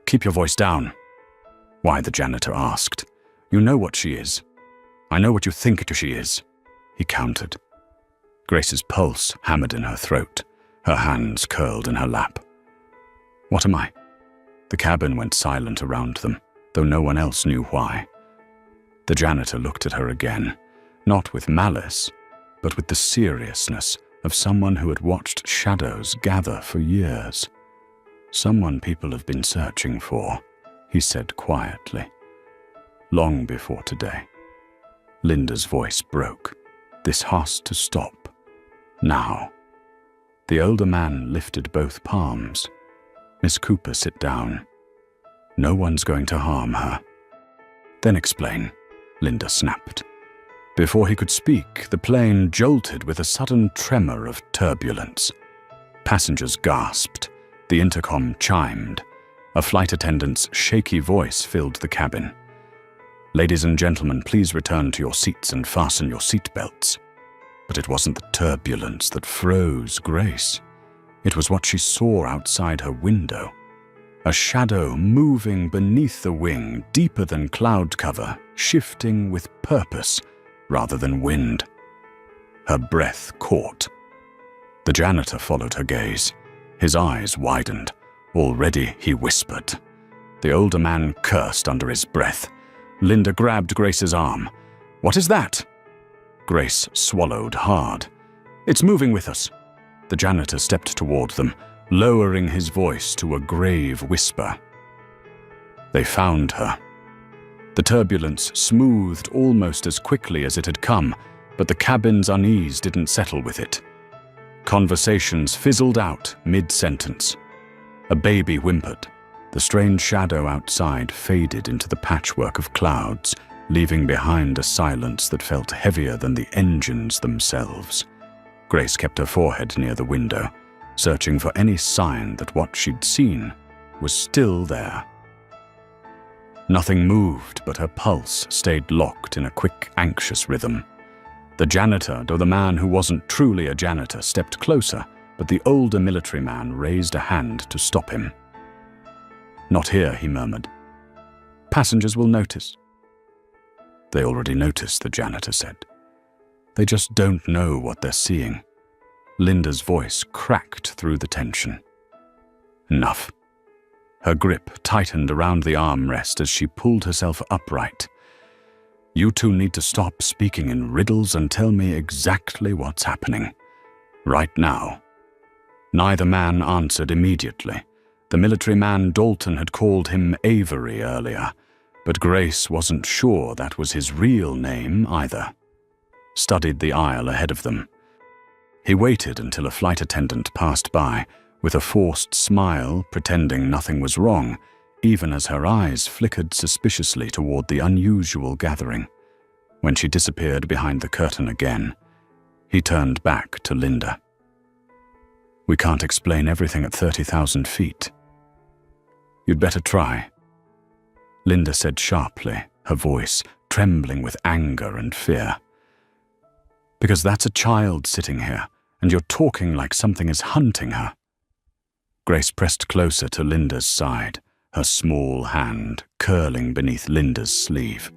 "Keep your voice down." "Why?" the janitor asked. "You know what she is." "I know what you think she is," he countered. Grace's pulse hammered in her throat, her hands curled in her lap. "What am I?" The cabin went silent around them, though no one else knew why. The janitor looked at her again, not with malice, but with the seriousness of someone who had watched shadows gather for years. "Someone people have been searching for," he said quietly. "Long before today." Linda's voice broke. "This has to stop. Now." The older man lifted both palms. "Miss Cooper, sit down. No one's going to harm her." "Then explain," Linda snapped. Before he could speak, the plane jolted with a sudden tremor of turbulence. Passengers gasped. The intercom chimed. A flight attendant's shaky voice filled the cabin. "Ladies and gentlemen, please return to your seats and fasten your seatbelts." But it wasn't the turbulence that froze Grace. It was what she saw outside her window. A shadow moving beneath the wing, deeper than cloud cover, shifting with purpose rather than wind. Her breath caught. The janitor followed her gaze. His eyes widened. Already, he whispered. The older man cursed under his breath. Linda grabbed Grace's arm. "What is that?" Grace swallowed hard. "It's moving with us." The janitor stepped toward them, lowering his voice to a grave whisper. They found her. The turbulence smoothed almost as quickly as it had come, but the cabin's unease didn't settle with it. Conversations fizzled out mid-sentence. A baby whimpered. The strange shadow outside faded into the patchwork of clouds, leaving behind a silence that felt heavier than the engines themselves. Grace kept her forehead near the window, searching for any sign that what she'd seen was still there. Nothing moved, but her pulse stayed locked in a quick, anxious rhythm. The janitor, though the man who wasn't truly a janitor, stepped closer, but the older military man raised a hand to stop him. "Not here," he murmured. "Passengers will notice." "They already noticed," the janitor said. "They just don't know what they're seeing." Linda's voice cracked through the tension. "Enough." Her grip tightened around the armrest as she pulled herself upright. "You two need to stop speaking in riddles and tell me exactly what's happening. Right now." Neither man answered immediately. The military man Dalton had called him Avery earlier, but Grace wasn't sure that was his real name either. Studied the aisle ahead of them. He waited until a flight attendant passed by, with a forced smile, pretending nothing was wrong, even as her eyes flickered suspiciously toward the unusual gathering. When she disappeared behind the curtain again, he turned back to Linda. "We can't explain everything at 30,000 feet. You'd better try," Linda said sharply, her voice trembling with anger and fear. "Because that's a child sitting here, and you're talking like something is hunting her." Grace pressed closer to Linda's side, her small hand curling beneath Linda's sleeve.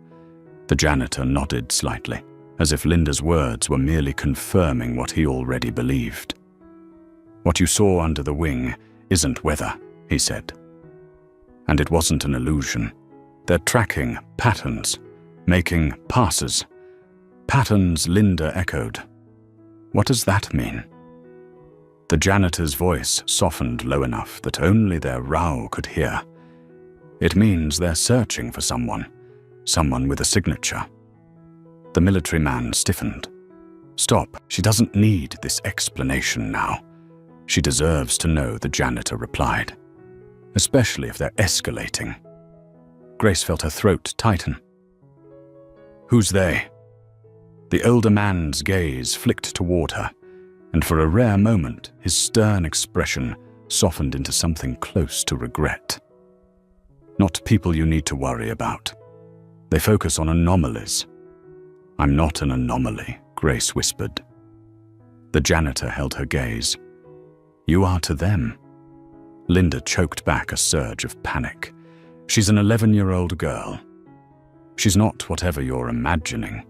The janitor nodded slightly, as if Linda's words were merely confirming what he already believed. "What you saw under the wing isn't weather," he said. "And it wasn't an illusion. They're tracking patterns, making passes." "Patterns," Linda echoed. "What does that mean?" The janitor's voice softened low enough that only their row could hear. "It means they're searching for someone with a signature." The military man stiffened. "Stop, she doesn't need this explanation now. She deserves to know," the janitor replied. "Especially if they're escalating." Grace felt her throat tighten. "Who's they?" The older man's gaze flicked toward her, and for a rare moment, his stern expression softened into something close to regret. "Not people you need to worry about. They focus on anomalies." "I'm not an anomaly," Grace whispered. The janitor held her gaze. "You are to them." Linda choked back a surge of panic. "She's an 11-year-old girl. She's not whatever you're imagining."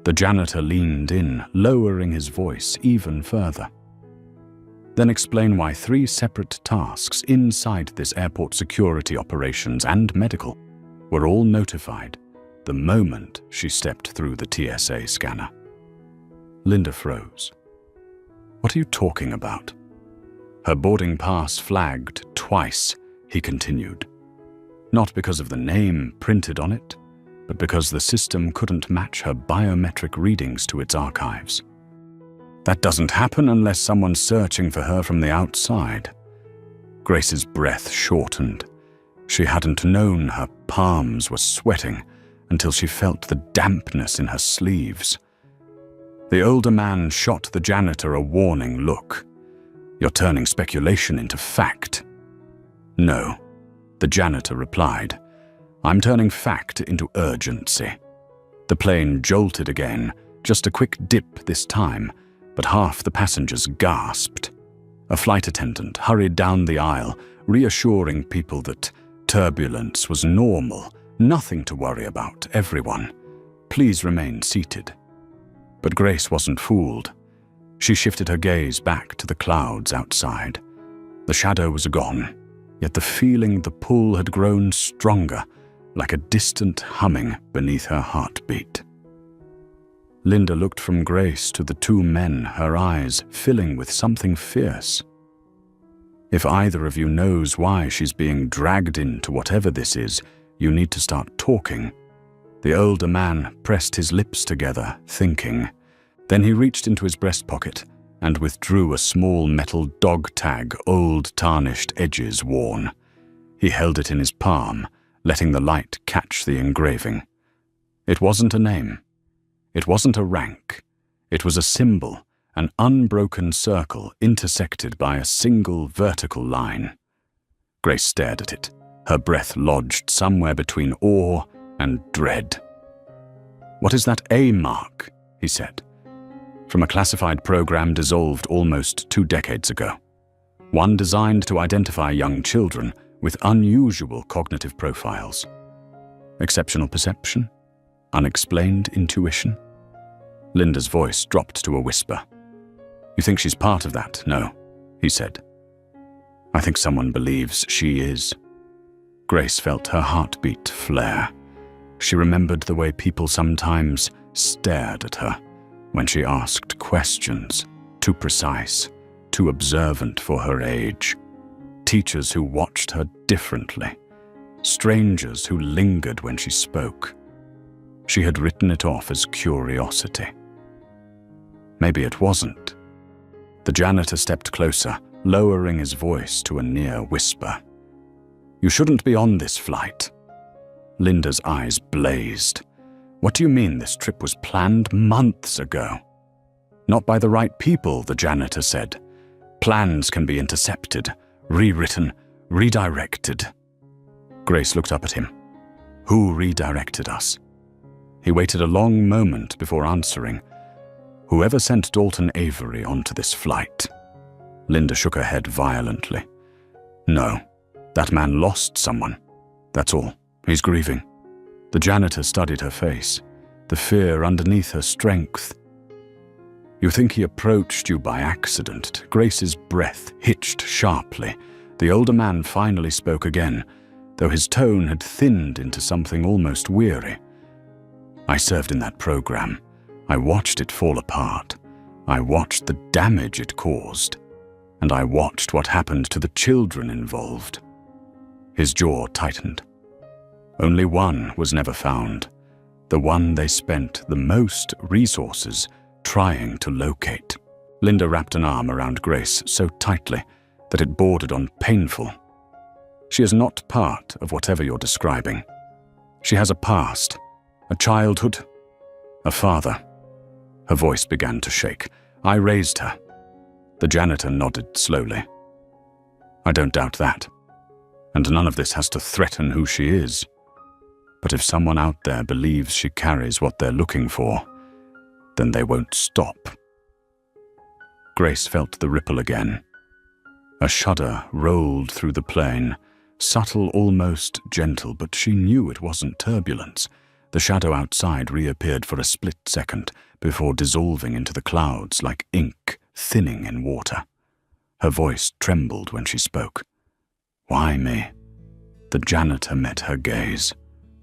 The janitor leaned in, lowering his voice even further. "Then explain why 3 separate tasks inside this airport security operations and medical were all notified the moment she stepped through the TSA scanner." Linda froze. "What are you talking about?" "Her boarding pass flagged twice," he continued. "Not because of the name printed on it, but because the system couldn't match her biometric readings to its archives. That doesn't happen unless someone's searching for her from the outside." Grace's breath shortened. She hadn't known her palms were sweating until she felt the dampness in her sleeves. The older man shot the janitor a warning look. "You're turning speculation into fact." "No," the janitor replied. "I'm turning fact into urgency." The plane jolted again, just a quick dip this time, but half the passengers gasped. A flight attendant hurried down the aisle, reassuring people that turbulence was normal, nothing to worry about, everyone. Please remain seated. But Grace wasn't fooled. She shifted her gaze back to the clouds outside. The shadow was gone, yet the feeling the pull had grown stronger, like a distant humming beneath her heartbeat. Linda looked from Grace to the two men, her eyes filling with something fierce. If either of you knows why she's being dragged into whatever this is, you need to start talking. The older man pressed his lips together, thinking. Then he reached into his breast pocket and withdrew a small metal dog tag, old tarnished edges worn. He held it in his palm, letting the light catch the engraving. It wasn't a name. It wasn't a rank. It was a symbol, an unbroken circle intersected by a single vertical line. Grace stared at it, her breath lodged somewhere between awe and dread. "What is that A mark?" he said. "From a classified program dissolved almost 2 decades ago. One designed to identify young children with unusual cognitive profiles. Exceptional perception? Unexplained intuition?" Linda's voice dropped to a whisper. "You think she's part of that?" "No," he said. "I think someone believes she is." Grace felt her heartbeat flare. She remembered the way people sometimes stared at her when she asked questions, too precise, too observant for her age. Teachers who watched her differently. Strangers who lingered when she spoke. She had written it off as curiosity. Maybe it wasn't. The janitor stepped closer, lowering his voice to a near whisper. "You shouldn't be on this flight." Linda's eyes blazed. "What do you mean this trip was planned months ago?" "Not by the right people," the janitor said. "Plans can be intercepted, rewritten, redirected." Grace looked up at him. "Who redirected us?" He waited a long moment before answering. "Whoever sent Dalton Avery onto this flight." Linda shook her head violently. "No, that man lost someone. That's all. He's grieving." The janitor studied her face, the fear underneath her strength. "You think he approached you by accident?" Grace's breath hitched sharply. The older man finally spoke again, though his tone had thinned into something almost weary. "I served in that program. I watched it fall apart. I watched the damage it caused. And I watched what happened to the children involved." His jaw tightened. Only one was never found, the one they spent the most resources trying to locate. Linda wrapped an arm around Grace so tightly that it bordered on painful. "She is not part of whatever you're describing. She has a past, a childhood, a father." Her voice began to shake. "I raised her." The janitor nodded slowly. "I don't doubt that. And none of this has to threaten who she is. But if someone out there believes she carries what they're looking for, then they won't stop." Grace felt the ripple again. A shudder rolled through the plane, subtle, almost gentle, but she knew it wasn't turbulence. The shadow outside reappeared for a split second before dissolving into the clouds like ink thinning in water. Her voice trembled when she spoke. "Why me?" The janitor met her gaze.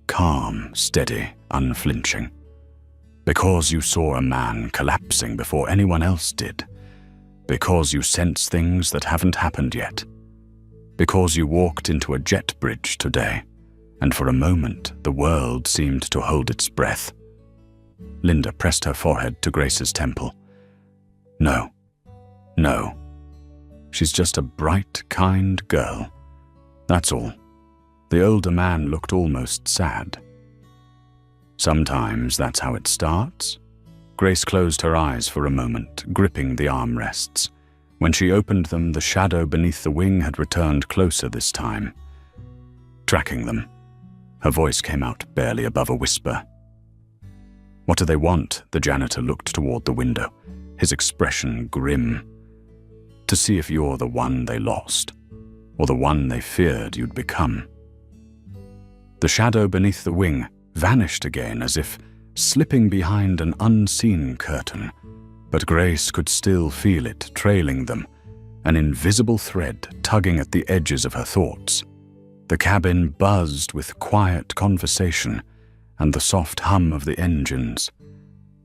Calm, steady, unflinching. "Because you saw a man collapsing before anyone else did. Because you sense things that haven't happened yet. Because you walked into a jet bridge today, and for a moment the world seemed to hold its breath." Linda pressed her forehead to Grace's temple. "No. No. She's just a bright, kind girl. That's all." The older man looked almost sad. "Sometimes that's how it starts." Grace closed her eyes for a moment, gripping the armrests. When she opened them, the shadow beneath the wing had returned closer this time, tracking them. Her voice came out barely above a whisper. "What do they want?" The janitor looked toward the window, his expression grim. "To see if you're the one they lost, or the one they feared you'd become." The shadow beneath the wing vanished again as if slipping behind an unseen curtain, but Grace could still feel it trailing them, an invisible thread tugging at the edges of her thoughts. The cabin buzzed with quiet conversation and the soft hum of the engines.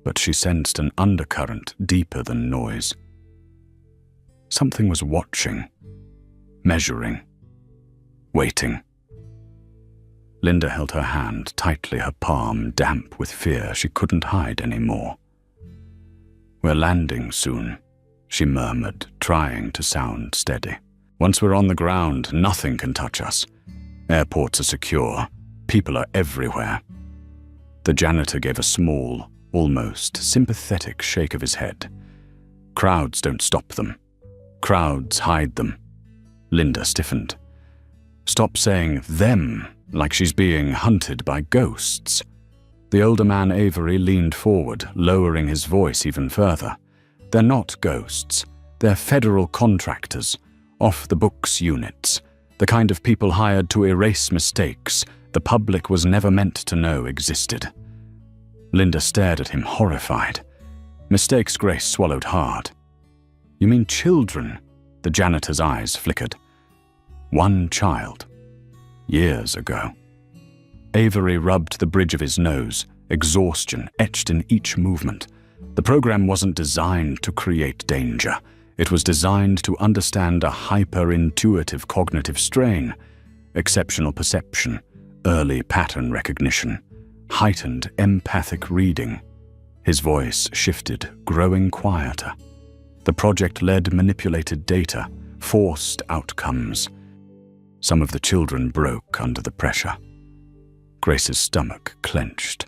but she sensed an undercurrent deeper than noise. Something was watching, measuring, waiting. Linda held her hand tightly, her palm damp with fear she couldn't hide anymore. "We're landing soon," she murmured, trying to sound steady. "Once we're on the ground, nothing can touch us. Airports are secure. People are everywhere." The janitor gave a small, almost sympathetic shake of his head. "Crowds don't stop them. Crowds hide them." Linda stiffened. "Stop saying 'them' like she's being hunted by ghosts." The older man, Avery, leaned forward, lowering his voice even further. "They're not ghosts. They're federal contractors, off-the-books units, the kind of people hired to erase mistakes the public was never meant to know existed." Linda stared at him, horrified. Mistakes Grace swallowed hard. "You mean children?" The janitor's eyes flickered. "One child. Years ago." Avery rubbed the bridge of his nose, exhaustion etched in each movement. The program wasn't designed to create danger. It was designed to understand a hyper-intuitive cognitive strain, exceptional perception, early pattern recognition, heightened empathic reading. His voice shifted, growing quieter. The project led manipulated data, forced outcomes. Some of the children broke under the pressure. Grace's stomach clenched.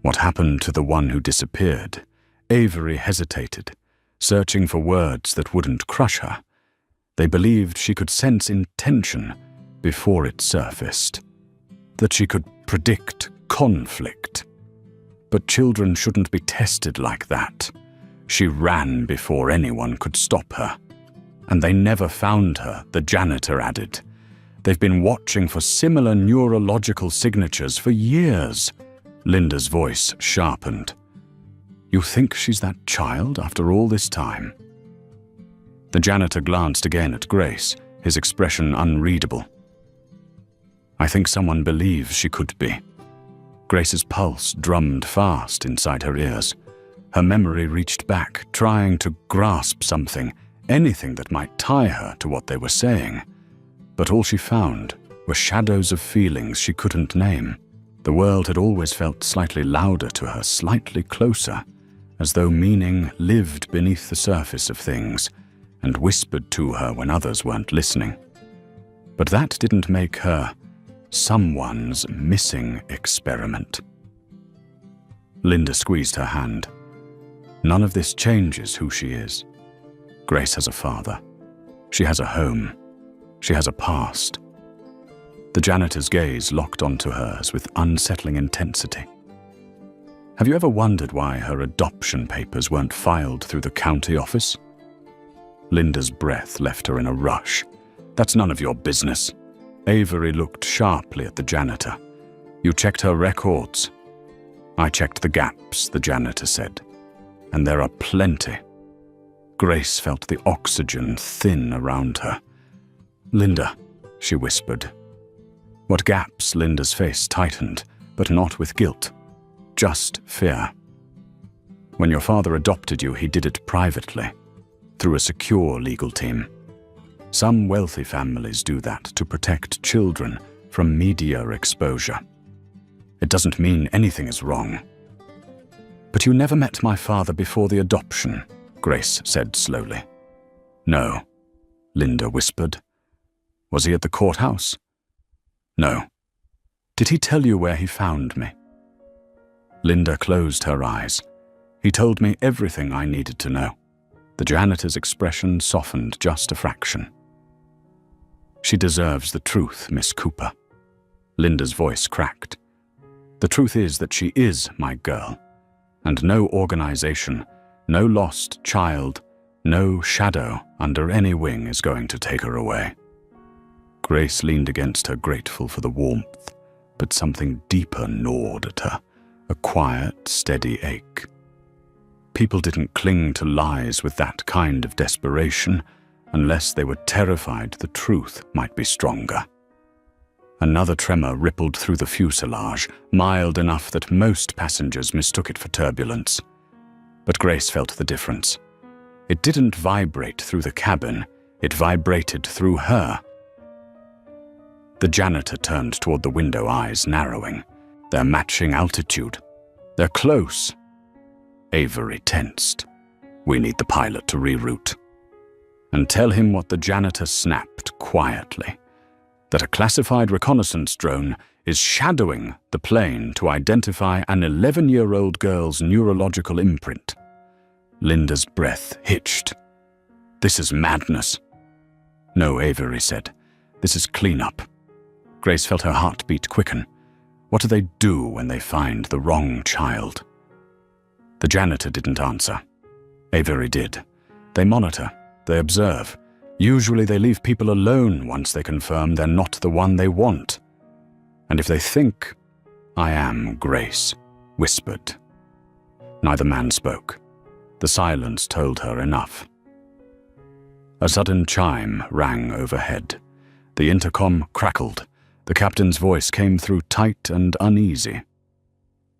What happened to the one who disappeared? Avery hesitated, searching for words that wouldn't crush her. They believed she could sense intention before it surfaced, that she could predict conflict. But children shouldn't be tested like that. She ran before anyone could stop her. "And they never found her," the janitor added. "They've been watching for similar neurological signatures for years." Linda's voice sharpened. "You think she's that child after all this time?" The janitor glanced again at Grace, his expression unreadable. "I think someone believes she could be." Grace's pulse drummed fast inside her ears. Her memory reached back, trying to grasp something, anything that might tie her to what they were saying. But all she found were shadows of feelings she couldn't name. The world had always felt slightly louder to her, slightly closer, as though meaning lived beneath the surface of things and whispered to her when others weren't listening. But that didn't make her someone's missing experiment. Linda squeezed her hand. "None of this changes who she is. Grace has a father. She has a home. She has a past." The janitor's gaze locked onto hers with unsettling intensity. "Have you ever wondered why her adoption papers weren't filed through the county office?" Linda's breath left her in a rush. "That's none of your business." Avery looked sharply at the janitor. "You checked her records." "I checked the gaps," the janitor said. "And there are plenty." Grace felt the oxygen thin around her. "Linda," she whispered. "What gaps?" Linda's face tightened, but not with guilt. Just fear. "When your father adopted you, he did it privately, through a secure legal team. Some wealthy families do that to protect children from media exposure. It doesn't mean anything is wrong." "But you never met my father before the adoption," Grace said slowly. "No," Linda whispered. "Was he at the courthouse?" "No." "Did he tell you where he found me?" Linda closed her eyes. "He told me everything I needed to know." The janitor's expression softened just a fraction. "She deserves the truth, Miss Cooper." Linda's voice cracked. "The truth is that she is my girl, and no organization, no lost child, no shadow under any wing is going to take her away." Grace leaned against her, grateful for the warmth, but something deeper gnawed at her, a quiet, steady ache. People didn't cling to lies with that kind of desperation unless they were terrified the truth might be stronger. Another tremor rippled through the fuselage, mild enough that most passengers mistook it for turbulence. But Grace felt the difference. It didn't vibrate through the cabin, it vibrated through her. The janitor turned toward the window, eyes narrowing. They're matching altitude. They're close. Avery tensed. We need the pilot to reroute. And tell him what the janitor snapped quietly. That a classified reconnaissance drone is shadowing the plane to identify an 11-year-old girl's neurological imprint. Linda's breath hitched. This is madness. No, Avery said. This is cleanup. Grace felt her heartbeat quicken. What do they do when they find the wrong child? The janitor didn't answer. Avery did. They monitor. They observe. Usually they leave people alone once they confirm they're not the one they want. And if they think, I am Grace, whispered. Neither man spoke. The silence told her enough. A sudden chime rang overhead. The intercom crackled. The captain's voice came through tight and uneasy.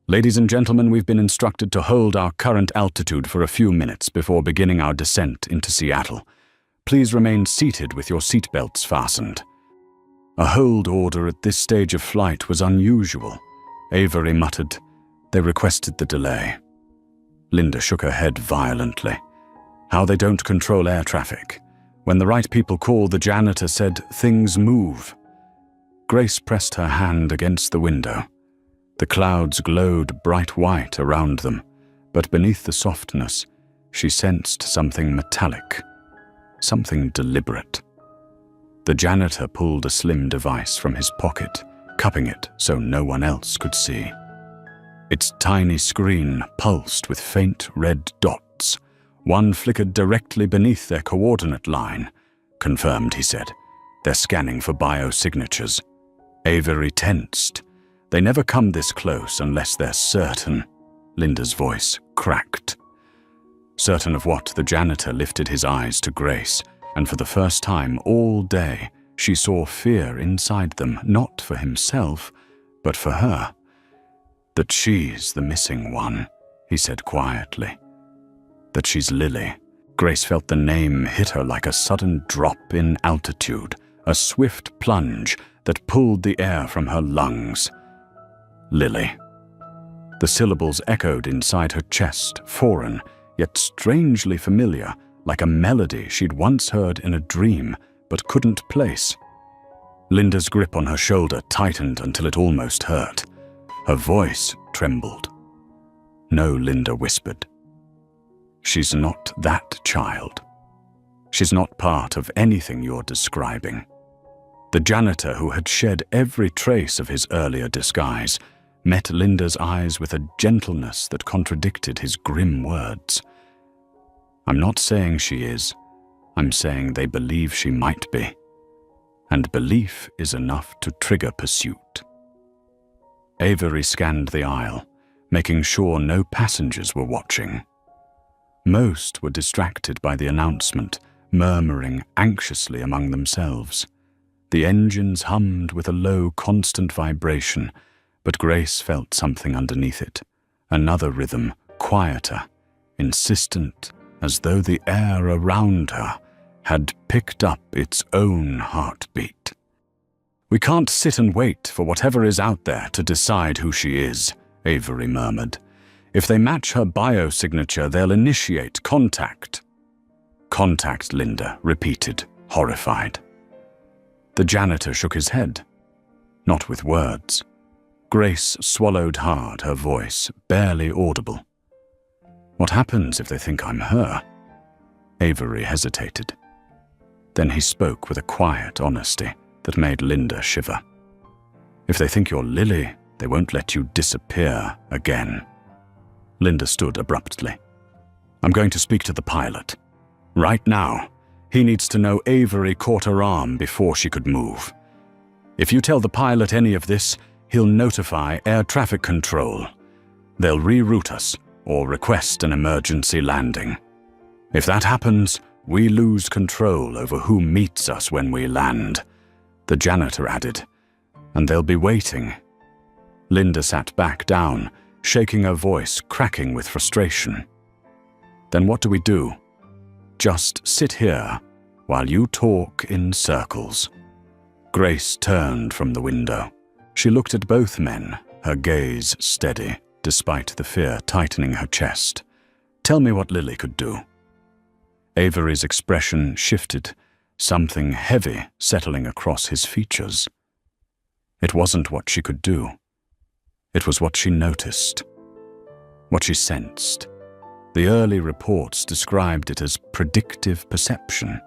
Ladies and gentlemen, we've been instructed to hold our current altitude for a few minutes before beginning our descent into Seattle. Please remain seated with your seatbelts fastened. A hold order at this stage of flight was unusual. Avery muttered, they requested the delay. Linda shook her head violently. How they don't control air traffic. When the right people called, the janitor said, things move. Grace pressed her hand against the window. The clouds glowed bright white around them, but beneath the softness, she sensed something metallic, something deliberate. The janitor pulled a slim device from his pocket, cupping it so no one else could see. Its tiny screen pulsed with faint red dots. One flickered directly beneath their coordinate line. Confirmed, he said. They're scanning for biosignatures. Avery tensed. They never come this close unless they're certain. Linda's voice cracked. Certain of what? The janitor lifted his eyes to Grace, and for the first time all day she saw fear inside them, not for himself, but for her. That she's the missing one, he said quietly. That she's Lily. Grace felt the name hit her like a sudden drop in altitude, a swift plunge that pulled the air from her lungs. Lily. The syllables echoed inside her chest, foreign, yet strangely familiar, like a melody she'd once heard in a dream but couldn't place. Linda's grip on her shoulder tightened until it almost hurt. Her voice trembled. No, Linda whispered. She's not that child. She's not part of anything you're describing. The janitor, who had shed every trace of his earlier disguise, met Linda's eyes with a gentleness that contradicted his grim words. I'm not saying she is. I'm saying they believe she might be. And belief is enough to trigger pursuit. Avery scanned the aisle, making sure no passengers were watching. Most were distracted by the announcement, murmuring anxiously among themselves. The engines hummed with a low, constant vibration, but Grace felt something underneath it, another rhythm, quieter, insistent, as though the air around her had picked up its own heartbeat. We can't sit and wait for whatever is out there to decide who she is, Avery murmured. If they match her biosignature, they'll initiate contact. Contact, Linda repeated, horrified. The janitor shook his head. Not with words. Grace swallowed hard, her voice barely audible. What happens if they think I'm her? Avery hesitated. Then he spoke with a quiet honesty that made Linda shiver. If they think you're Lily, they won't let you disappear again. Linda stood abruptly. I'm going to speak to the pilot. Right now. He needs to know Avery caught her arm before she could move. If you tell the pilot any of this, he'll notify air traffic control. They'll reroute us or request an emergency landing. If that happens, we lose control over who meets us when we land. The janitor added, And they'll be waiting. Linda sat back down, shaking her voice, cracking with frustration. Then what do we do? Just sit here while you talk in circles. Grace turned from the window. She looked at both men, her gaze steady, despite the fear tightening her chest. Tell me what Lily could do. Avery's expression shifted, something heavy settling across his features. It wasn't what she could do. It was what she noticed, what she sensed. The early reports described it as predictive perception.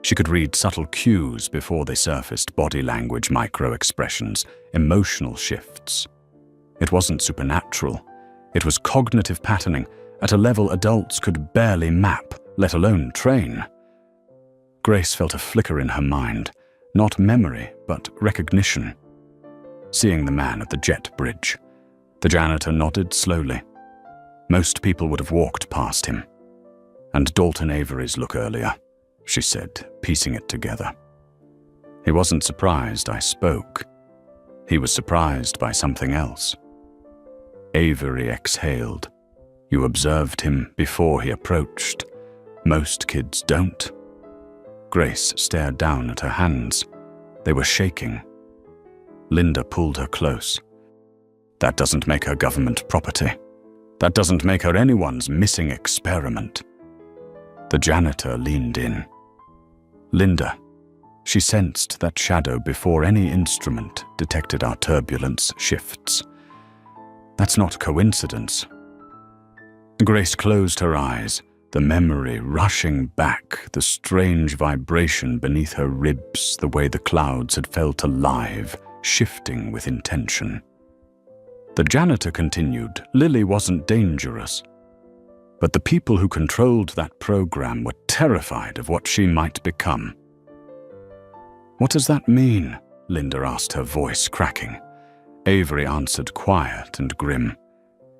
She could read subtle cues before they surfaced: body language, micro-expressions, emotional shifts. It wasn't supernatural. It was cognitive patterning at a level adults could barely map, let alone train. Grace felt a flicker in her mind, not memory, but recognition. Seeing the man at the jet bridge, the janitor nodded slowly. Most people would have walked past him. And Dalton Avery's look earlier, she said, piecing it together. He wasn't surprised I spoke. He was surprised by something else. Avery exhaled. You observed him before he approached. Most kids don't. Grace stared down at her hands. They were shaking. Linda pulled her close. That doesn't make her government property. That doesn't make her anyone's missing experiment. The janitor leaned in. Linda. She sensed that shadow before any instrument detected our turbulence shifts. That's not coincidence. Grace closed her eyes, the memory rushing back, the strange vibration beneath her ribs, the way the clouds had felt alive, shifting with intention. The janitor continued, Lily wasn't dangerous. But the people who controlled that program were terrified of what she might become. What does that mean? Linda asked, her voice cracking. Avery answered, quiet and grim.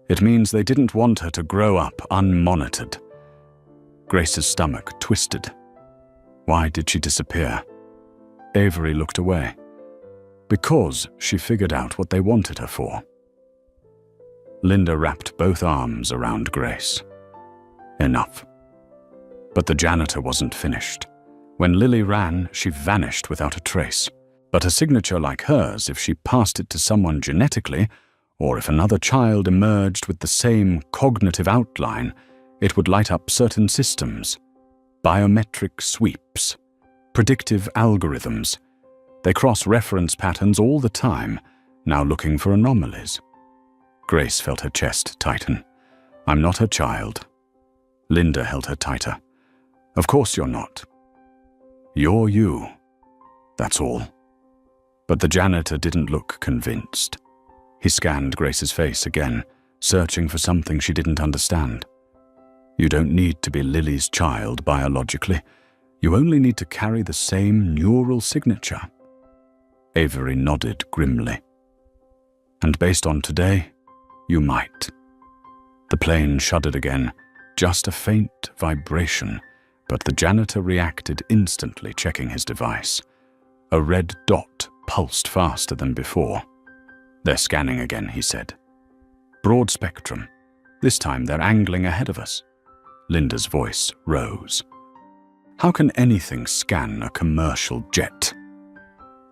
It means they didn't want her to grow up unmonitored. Grace's stomach twisted. Why did she disappear? Avery looked away. Because she figured out what they wanted her for. Linda wrapped both arms around Grace. Enough. But the janitor wasn't finished. When Lily ran, she vanished without a trace. But a signature like hers, if she passed it to someone genetically, or if another child emerged with the same cognitive outline, it would light up certain systems. Biometric sweeps. Predictive algorithms. They cross-reference patterns all the time, now looking for anomalies. Grace felt her chest tighten. I'm not her child. Linda held her tighter. Of course you're not. You're you. That's all. But the janitor didn't look convinced. He scanned Grace's face again, searching for something she didn't understand. You don't need to be Lily's child biologically. You only need to carry the same neural signature. Avery nodded grimly. And based on today, you might. The plane shuddered again, just a faint vibration, but the janitor reacted instantly, checking his device. A red dot pulsed faster than before. They're scanning again, he said. Broad spectrum. This time they're angling ahead of us. Linda's voice rose. How can anything scan a commercial jet?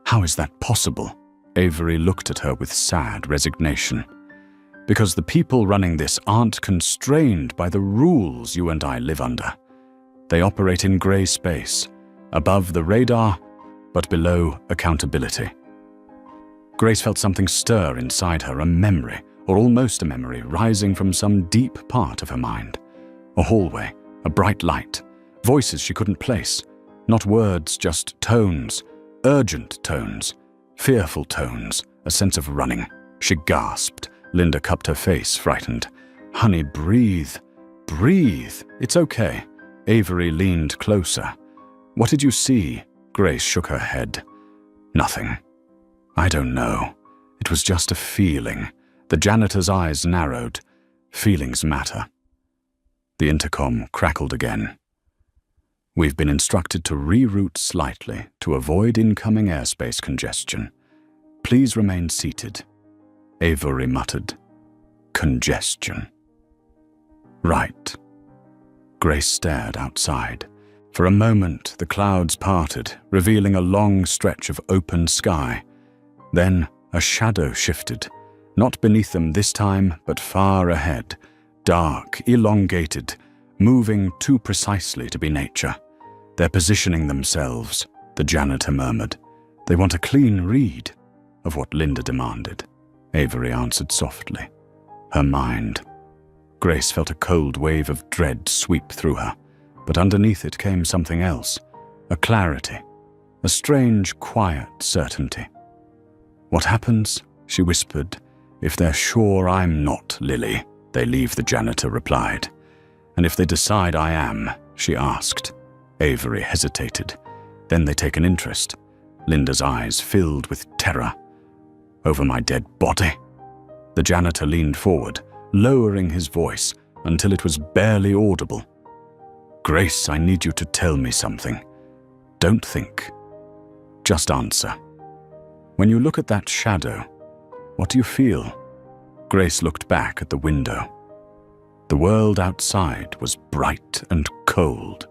How is that possible? Avery looked at her with sad resignation. Because the people running this aren't constrained by the rules you and I live under. They operate in grey space, above the radar, but below accountability. Grace felt something stir inside her, a memory, or almost a memory, rising from some deep part of her mind. A hallway, a bright light, voices she couldn't place, not words, just tones, urgent tones, fearful tones, a sense of running. She gasped. Linda cupped her face, frightened. Honey, breathe. Breathe. It's okay. Avery leaned closer. What did you see? Grace shook her head. Nothing. I don't know. It was just a feeling. The janitor's eyes narrowed. Feelings matter. The intercom crackled again. We've been instructed to reroute slightly to avoid incoming airspace congestion. Please remain seated, Avery muttered. Congestion. Right. Grace stared outside. For a moment, the clouds parted, revealing a long stretch of open sky. Then a shadow shifted, not beneath them this time, but far ahead, dark, elongated, moving too precisely to be nature. They're positioning themselves, the janitor murmured. They want a clean read of what Linda demanded. Avery answered softly. Her mind. Grace felt a cold wave of dread sweep through her, but underneath it came something else, a clarity, a strange, quiet certainty. What happens, she whispered, if they're sure I'm not Lily? They leave, the janitor replied. And if they decide I am, she asked. Avery hesitated. Then they take an interest. Linda's eyes filled with terror. Over my dead body? The janitor leaned forward, lowering his voice until it was barely audible. Grace, I need you to tell me something. Don't think. Just answer. When you look at that shadow, what do you feel? Grace looked back at the window. The world outside was bright and cold.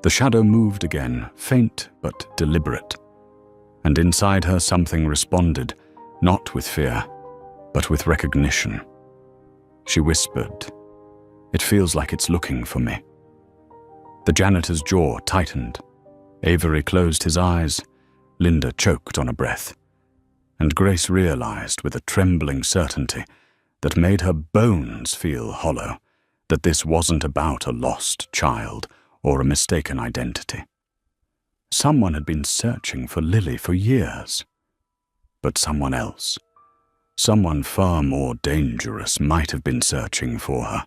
The shadow moved again, faint but deliberate. And inside her something responded, not with fear, but with recognition. She whispered, It feels like it's looking for me. The janitor's jaw tightened. Avery closed his eyes. Linda choked on a breath. And Grace realized with a trembling certainty that made her bones feel hollow, that this wasn't about a lost child or a mistaken identity. Someone had been searching for Lily for years. But someone else, someone far more dangerous, might have been searching for her.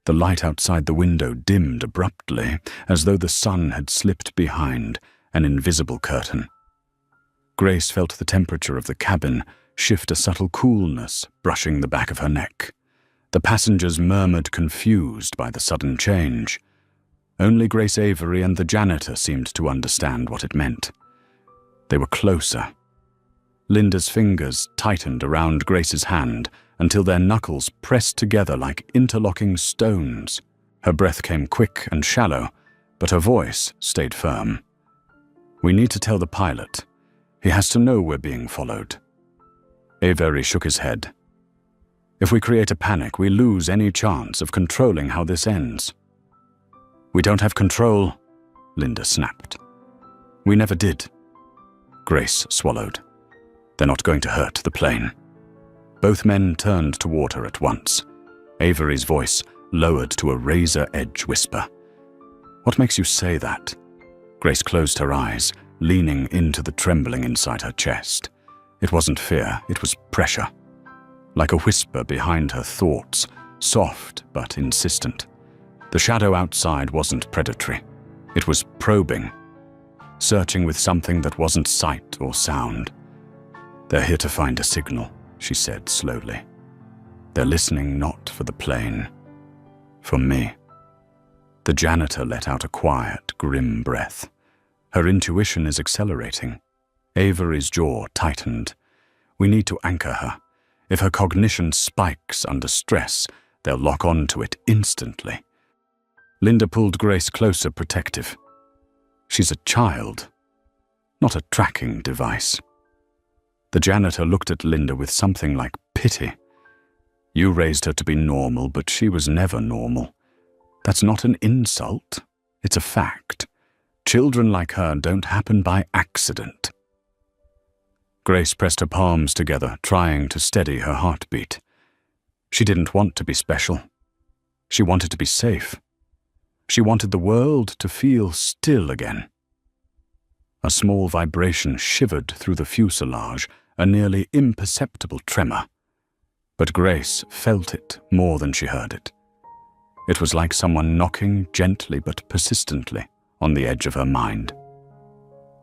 The light outside the window dimmed abruptly, as though the sun had slipped behind an invisible curtain. Grace felt the temperature of the cabin shift, a subtle coolness brushing the back of her neck. The passengers murmured, confused by the sudden change. Only Grace Avery and the janitor seemed to understand what it meant. They were closer. Linda's fingers tightened around Grace's hand until their knuckles pressed together like interlocking stones. Her breath came quick and shallow, but her voice stayed firm. We need to tell the pilot. He has to know we're being followed. Avery shook his head. If we create a panic, we lose any chance of controlling how this ends. We don't have control, Linda snapped. We never did. Grace swallowed. They're not going to hurt the plane. Both men turned toward her at once. Avery's voice lowered to a razor-edge whisper. What makes you say that? Grace closed her eyes, leaning into the trembling inside her chest. It wasn't fear, it was pressure. Like a whisper behind her thoughts, soft but insistent. The shadow outside wasn't predatory. It was probing, searching with something that wasn't sight or sound. They're here to find a signal, she said slowly. They're listening not for the plane, for me. The janitor let out a quiet, grim breath. Her intuition is accelerating. Avery's jaw tightened. We need to anchor her. If her cognition spikes under stress, they'll lock onto it instantly. Linda pulled Grace closer, protective. She's a child, not a tracking device. The janitor looked at Linda with something like pity. You raised her to be normal, but she was never normal. That's not an insult. It's a fact. Children like her don't happen by accident. Grace pressed her palms together, trying to steady her heartbeat. She didn't want to be special. She wanted to be safe. She wanted the world to feel still again. A small vibration shivered through the fuselage, a nearly imperceptible tremor. But Grace felt it more than she heard it. It was like someone knocking gently but persistently on the edge of her mind.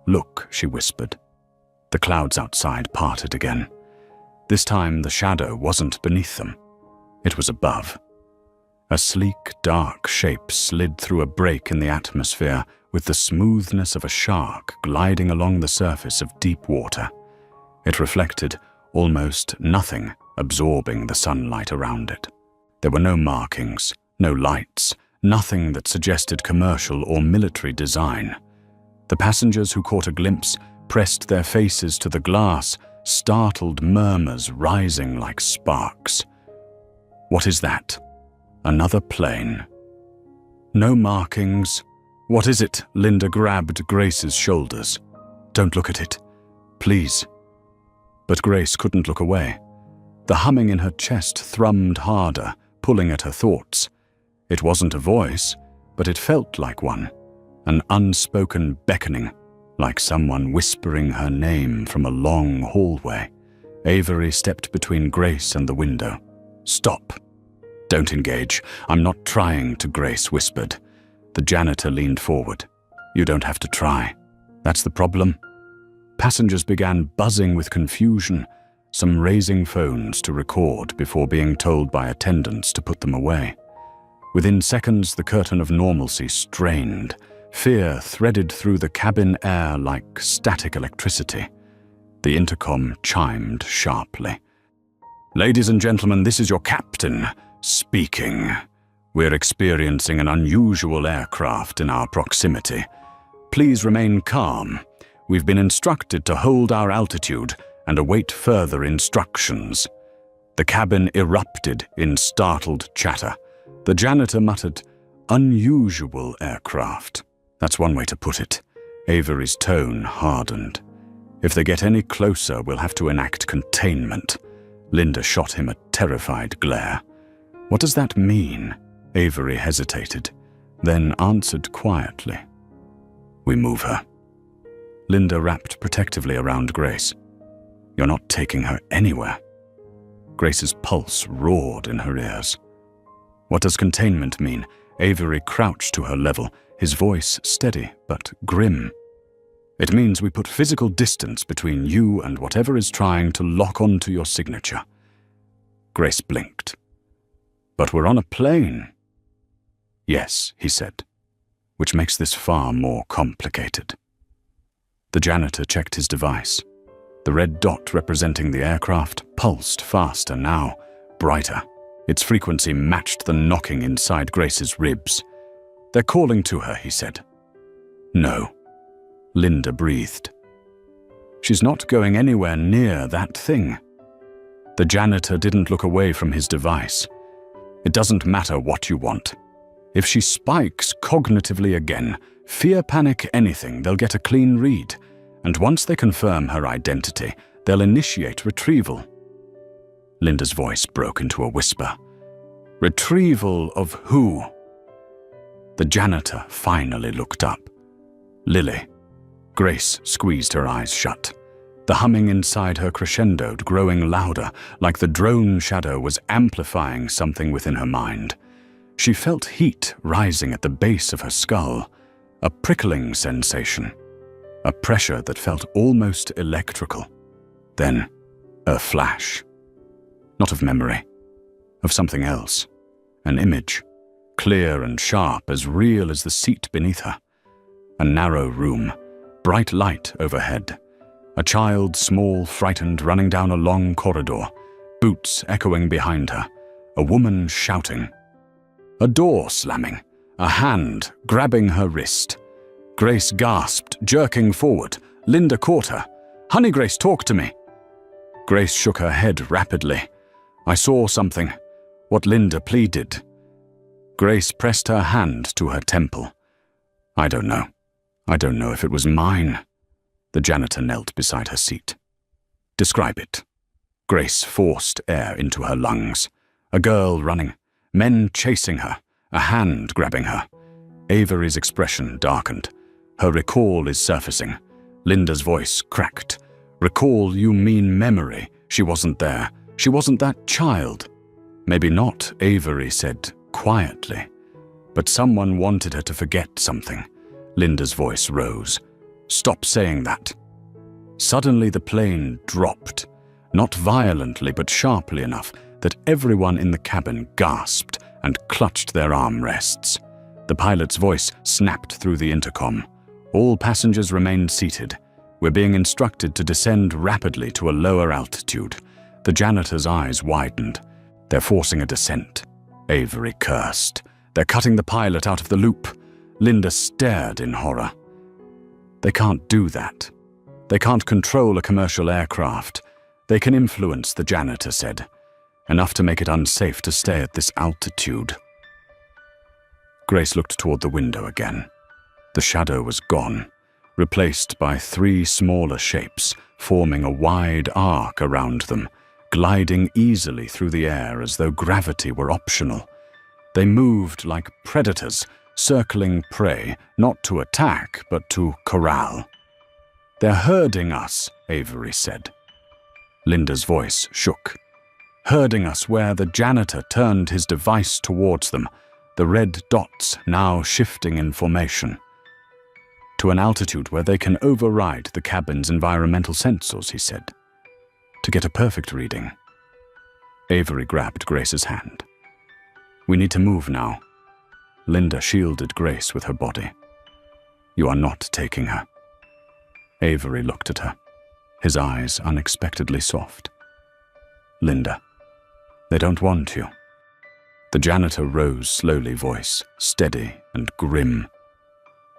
Look, she whispered. The clouds outside parted again. This time the shadow wasn't beneath them. It was above. A sleek, dark shape slid through a break in the atmosphere with the smoothness of a shark gliding along the surface of deep water. It reflected almost nothing, absorbing the sunlight around it. There were no markings, no lights, nothing that suggested commercial or military design. The passengers who caught a glimpse pressed their faces to the glass, startled murmurs rising like sparks. "What is that? Another plane?" "No markings." "What is it?" Linda grabbed Grace's shoulders. "Don't look at it. Please." But Grace couldn't look away. The humming in her chest thrummed harder, pulling at her thoughts. It wasn't a voice, but it felt like one, an unspoken beckoning, like someone whispering her name from a long hallway. Avery stepped between Grace and the window. "Stop. Don't engage. I'm not trying to," Grace whispered. The janitor leaned forward. "You don't have to try. That's the problem." Passengers began buzzing with confusion, some raising phones to record before being told by attendants to put them away. Within seconds, the curtain of normalcy strained. Fear threaded through the cabin air like static electricity. The intercom chimed sharply. "Ladies and gentlemen, this is your captain speaking. We're experiencing an unusual aircraft in our proximity. Please remain calm. We've been instructed to hold our altitude and await further instructions." The cabin erupted in startled chatter. The janitor muttered, "Unusual aircraft. That's one way to put it." Avery's tone hardened. "If they get any closer, we'll have to enact containment." Linda shot him a terrified glare. "What does that mean?" Avery hesitated, then answered quietly. "We move her." Linda wrapped protectively around Grace. "You're not taking her anywhere." Grace's pulse roared in her ears. "What does containment mean?" Avery crouched to her level, his voice steady but grim. "It means we put physical distance between you and whatever is trying to lock onto your signature." Grace blinked. "But we're on a plane." "Yes," he said, "which makes this far more complicated." The janitor checked his device. The red dot representing the aircraft pulsed faster now, brighter. Its frequency matched the knocking inside Grace's ribs. "They're calling to her," he said. "No." Linda breathed. "She's not going anywhere near that thing." The janitor didn't look away from his device. "It doesn't matter what you want. If she spikes cognitively again, fear panic anything, they'll get a clean read. And once they confirm her identity, they'll initiate retrieval." Linda's voice broke into a whisper. "Retrieval of who?" The janitor finally looked up. "Lily." Grace squeezed her eyes shut. The humming inside her crescendoed, growing louder, like the drone shadow was amplifying something within her mind. She felt heat rising at the base of her skull, a prickling sensation, a pressure that felt almost electrical. Then, a flash. Not of memory, of something else. An image, clear and sharp, as real as the seat beneath her. A narrow room, bright light overhead. A child, small, frightened, running down a long corridor, boots echoing behind her. A woman shouting. A door slamming, a hand grabbing her wrist. Grace gasped, jerking forward. Linda caught her. "Honey, Grace, talk to me." Grace shook her head rapidly. "I saw something," what Linda pleaded. Grace pressed her hand to her temple. "I don't know. I don't know if it was mine." The janitor knelt beside her seat. "Describe it." Grace forced air into her lungs. A girl running, men chasing her, a hand grabbing her. Avery's expression darkened. Her recall is surfacing. Linda's voice cracked. "Recall, you mean memory. She wasn't there. She wasn't that child." "Maybe not," Avery said quietly. "But someone wanted her to forget something." Linda's voice rose. "Stop saying that." Suddenly the plane dropped, not violently but sharply enough that everyone in the cabin gasped and clutched their armrests. The pilot's voice snapped through the intercom. All passengers remained seated. We're being instructed to descend rapidly to a lower altitude. The janitor's eyes widened. They're forcing a descent. Avery cursed. They're cutting the pilot out of the loop. Linda stared in horror. They can't do that. They can't control a commercial aircraft. They can influence, the janitor said. Enough to make it unsafe to stay at this altitude. Grace looked toward the window again. The shadow was gone, replaced by 3 smaller shapes, forming a wide arc around them, gliding easily through the air as though gravity were optional. They moved like predators, circling prey, not to attack, but to corral. "They're herding us," Avery said. Linda's voice shook. "Herding us where the janitor turned his device towards them, the red dots now shifting in formation. To an altitude where they can override the cabin's environmental sensors," he said, "to get a perfect reading." Avery grabbed Grace's hand. "We need to move now." Linda shielded Grace with her body. "You are not taking her." Avery looked at her, his eyes unexpectedly soft. "Linda, they don't want you." The janitor rose slowly, voice steady and grim.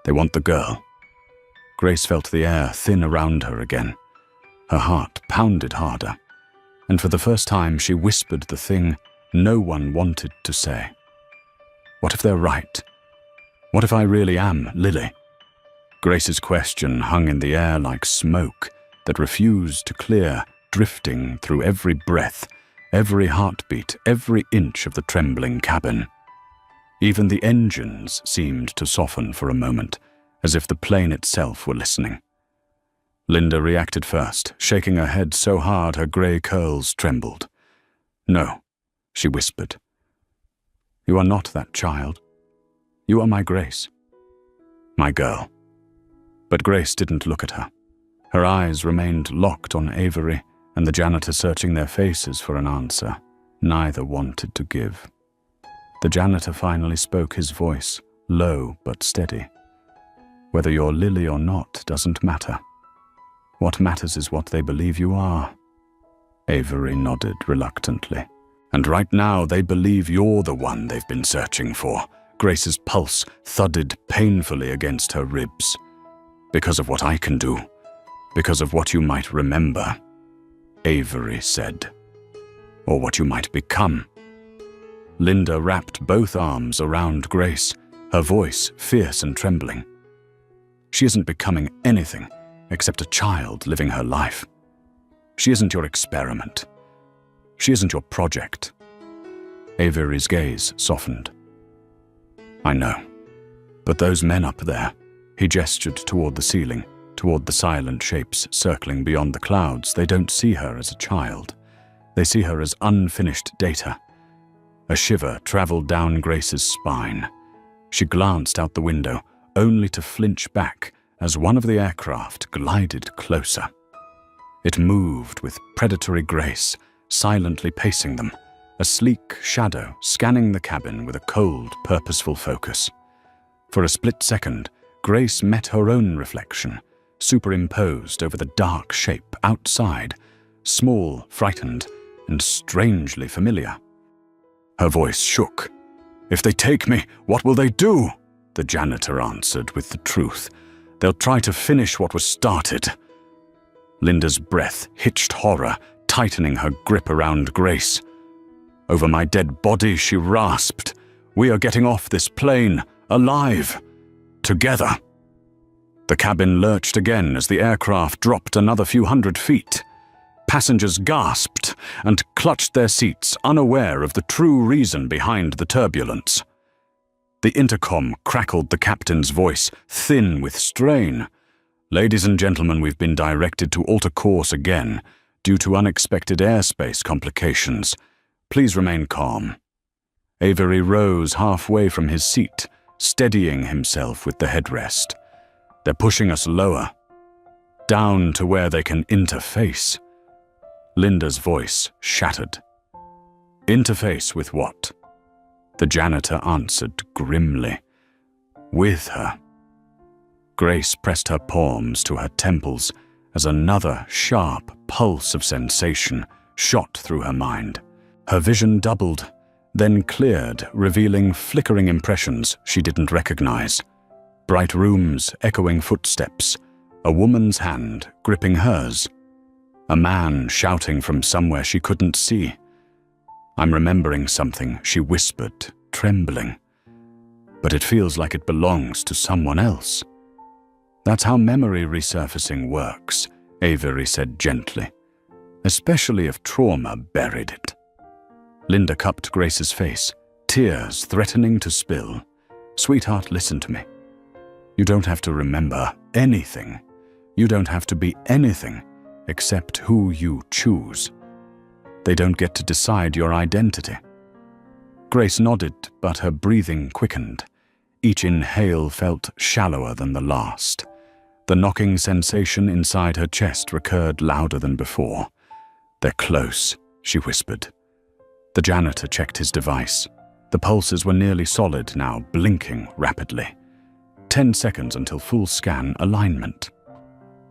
"They want the girl." Grace felt the air thin around her again. Her heart pounded harder, and for the first time she whispered the thing no one wanted to say. "What if they're right? What if I really am Lily?" Grace's question hung in the air like smoke that refused to clear, drifting through every breath, every heartbeat, every inch of the trembling cabin. Even the engines seemed to soften for a moment, as if the plane itself were listening. Linda reacted first, shaking her head so hard her grey curls trembled. "No," she whispered. "You are not that child. You are my Grace. My girl." But Grace didn't look at her. Her eyes remained locked on Avery and the janitor, searching their faces for an answer neither wanted to give. The janitor finally spoke, his voice low but steady. "Whether you're Lily or not doesn't matter. What matters is what they believe you are." Avery nodded reluctantly. "And right now they believe you're the one they've been searching for." Grace's pulse thudded painfully against her ribs. "Because of what I can do. Because of what you might remember," Avery said. "Or what you might become." Linda wrapped both arms around Grace, her voice fierce and trembling. "She isn't becoming anything except a child living her life. She isn't your experiment. She isn't your project." Avery's gaze softened. "I know. But those men up there," he gestured toward the ceiling, toward the silent shapes circling beyond the clouds, "they don't see her as a child. They see her as unfinished data." A shiver traveled down Grace's spine. She glanced out the window, only to flinch back as one of the aircraft glided closer. It moved with predatory grace, silently pacing them, a sleek shadow scanning the cabin with a cold, purposeful focus. For a split second, Grace met her own reflection, superimposed over the dark shape outside, small, frightened, and strangely familiar. Her voice shook. "If they take me, what will they do?" The janitor answered with the truth. "They'll try to finish what was started." Linda's breath hitched horror, tightening her grip around Grace. "Over my dead body," she rasped. "We are getting off this plane, alive. Together." The cabin lurched again as the aircraft dropped another few hundred feet. Passengers gasped and clutched their seats, unaware of the true reason behind the turbulence. The intercom crackled the captain's voice, thin with strain. "Ladies and gentlemen, we've been directed to alter course again, due to unexpected airspace complications. Please remain calm." Avery rose halfway from his seat, steadying himself with the headrest. "They're pushing us lower, down to where they can interface." Linda's voice shattered. "Interface with what?" The janitor answered grimly. "With her." Grace pressed her palms to her temples as another sharp pulse of sensation shot through her mind. Her vision doubled, then cleared, revealing flickering impressions she didn't recognize. Bright rooms, echoing footsteps, a woman's hand gripping hers, a man shouting from somewhere she couldn't see. "I'm remembering something," she whispered, trembling. "But it feels like it belongs to someone else." "That's how memory resurfacing works," Avery said gently, "especially if trauma buried it." Linda cupped Grace's face, tears threatening to spill. "Sweetheart, listen to me. You don't have to remember anything. You don't have to be anything except who you choose. They don't get to decide your identity." Grace nodded, but her breathing quickened. Each inhale felt shallower than the last. The knocking sensation inside her chest recurred louder than before. "They're close," she whispered. The janitor checked his device. The pulses were nearly solid now, blinking rapidly. 10 seconds until full scan alignment.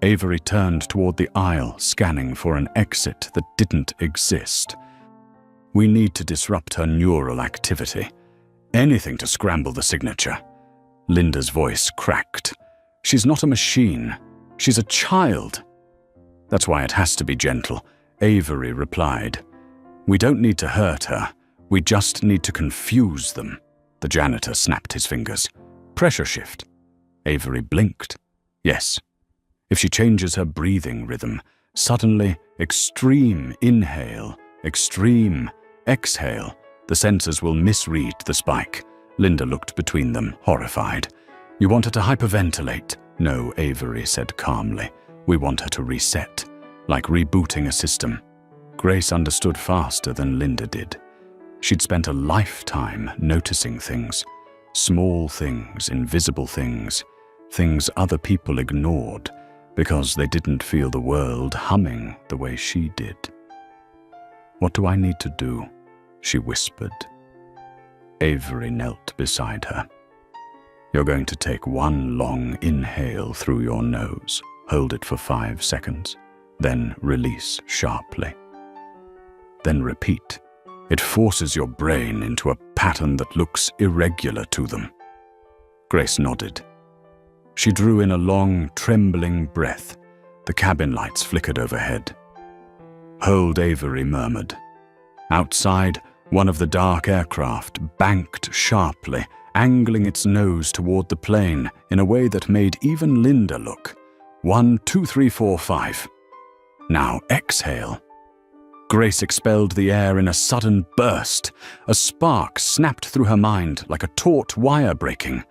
Avery turned toward the aisle, scanning for an exit that didn't exist. "We need to disrupt her neural activity. Anything to scramble the signature." Linda's voice cracked. "She's not a machine. She's a child." "That's why it has to be gentle," Avery replied. "We don't need to hurt her. We just need to confuse them." The janitor snapped his fingers. "Pressure shift." Avery blinked. "Yes. If she changes her breathing rhythm, suddenly extreme inhale, extreme exhale, the sensors will misread the spike." Linda looked between them, horrified. "You want her to hyperventilate?" "No," Avery said calmly. "We want her to reset, like rebooting a system." Grace understood faster than Linda did. She'd spent a lifetime noticing things. Small things, invisible things, things other people ignored because they didn't feel the world humming the way she did. "What do I need to do?" she whispered. Avery knelt beside her. "You're going to take one long inhale through your nose. Hold it for 5 seconds, then release sharply. Then repeat. It forces your brain into a pattern that looks irregular to them." Grace nodded. She drew in a long, trembling breath. The cabin lights flickered overhead. "Hold," Avery murmured. Outside, one of the dark aircraft banked sharply, angling its nose toward the plane in a way that made even Linda look. 1, 2, 3, 4, 5. Now exhale. Grace expelled the air in a sudden burst. A spark snapped through her mind like a taut wire breaking.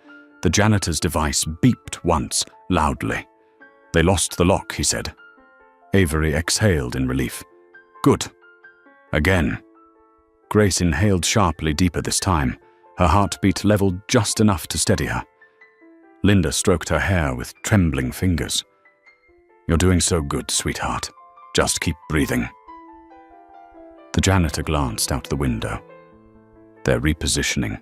The janitor's device beeped once, loudly. "They lost the lock," he said. Avery exhaled in relief. "Good. Again." Grace inhaled sharply, deeper this time. Her heartbeat leveled just enough to steady her. Linda stroked her hair with trembling fingers. "You're doing so good, sweetheart. Just keep breathing." The janitor glanced out the window. They're repositioning.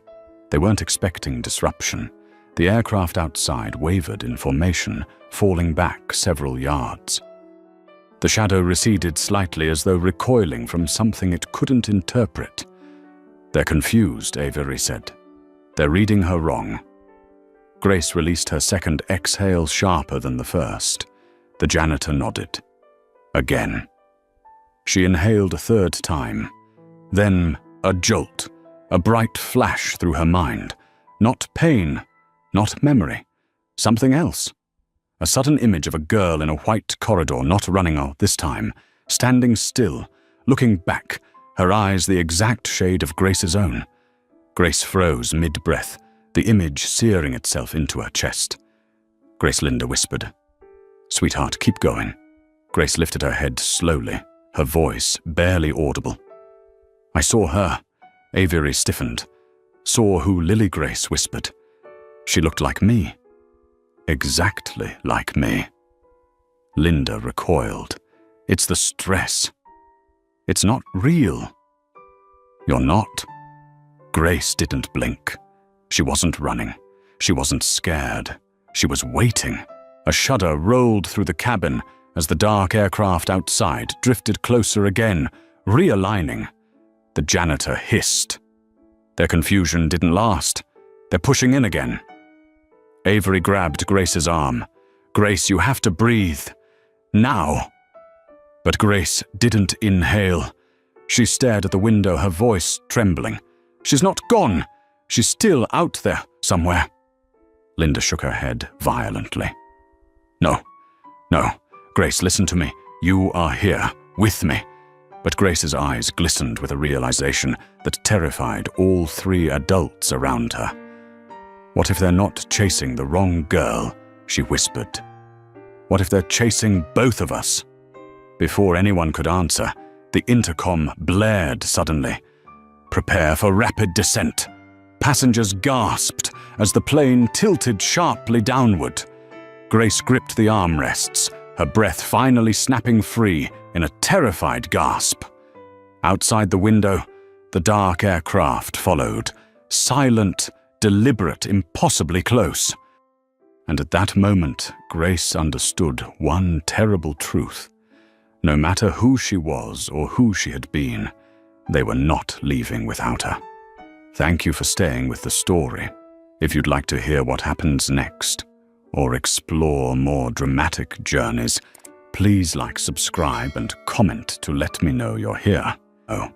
They weren't expecting disruption. The aircraft outside wavered in formation, falling back several yards. The shadow receded slightly as though recoiling from something it couldn't interpret. "They're confused," Avery said. "They're reading her wrong." Grace released her second exhale sharper than the first. The janitor nodded. Again. She inhaled a third time. Then a jolt, a bright flash through her mind. Not pain, not memory, something else. A sudden image of a girl in a white corridor, not running this time, standing still, looking back, her eyes the exact shade of Grace's own. Grace froze mid-breath, the image searing itself into her chest. Linda whispered, "Sweetheart, keep going." Grace lifted her head slowly, her voice barely audible. "I saw her." Avery stiffened. "Saw who Lily Grace whispered. She looked like me. Exactly like me." Linda recoiled. "It's the stress. It's not real." "You're not." Grace didn't blink. She wasn't running. She wasn't scared. She was waiting. A shudder rolled through the cabin as the dark aircraft outside drifted closer again, realigning. The janitor hissed. Their confusion didn't last. They're pushing in again. Avery grabbed Grace's arm. "Grace, you have to breathe. Now." But Grace didn't inhale. She stared at the window, her voice trembling. "She's not gone. She's still out there somewhere." Linda shook her head violently. No. Grace, listen to me. You are here, with me." But Grace's eyes glistened with a realization that terrified all three adults around her. "What if they're not chasing the wrong girl?" she whispered. "What if they're chasing both of us?" Before anyone could answer, the intercom blared suddenly. "Prepare for rapid descent." Passengers gasped as the plane tilted sharply downward. Grace gripped the armrests, her breath finally snapping free in a terrified gasp. Outside the window, the dark aircraft followed, silent, deliberate, impossibly close. And at that moment, Grace understood one terrible truth. No matter who she was or who she had been, they were not leaving without her. Thank you for staying with the story. If you'd like to hear what happens next, or explore more dramatic journeys, please like, subscribe, and comment to let me know you're here. Oh.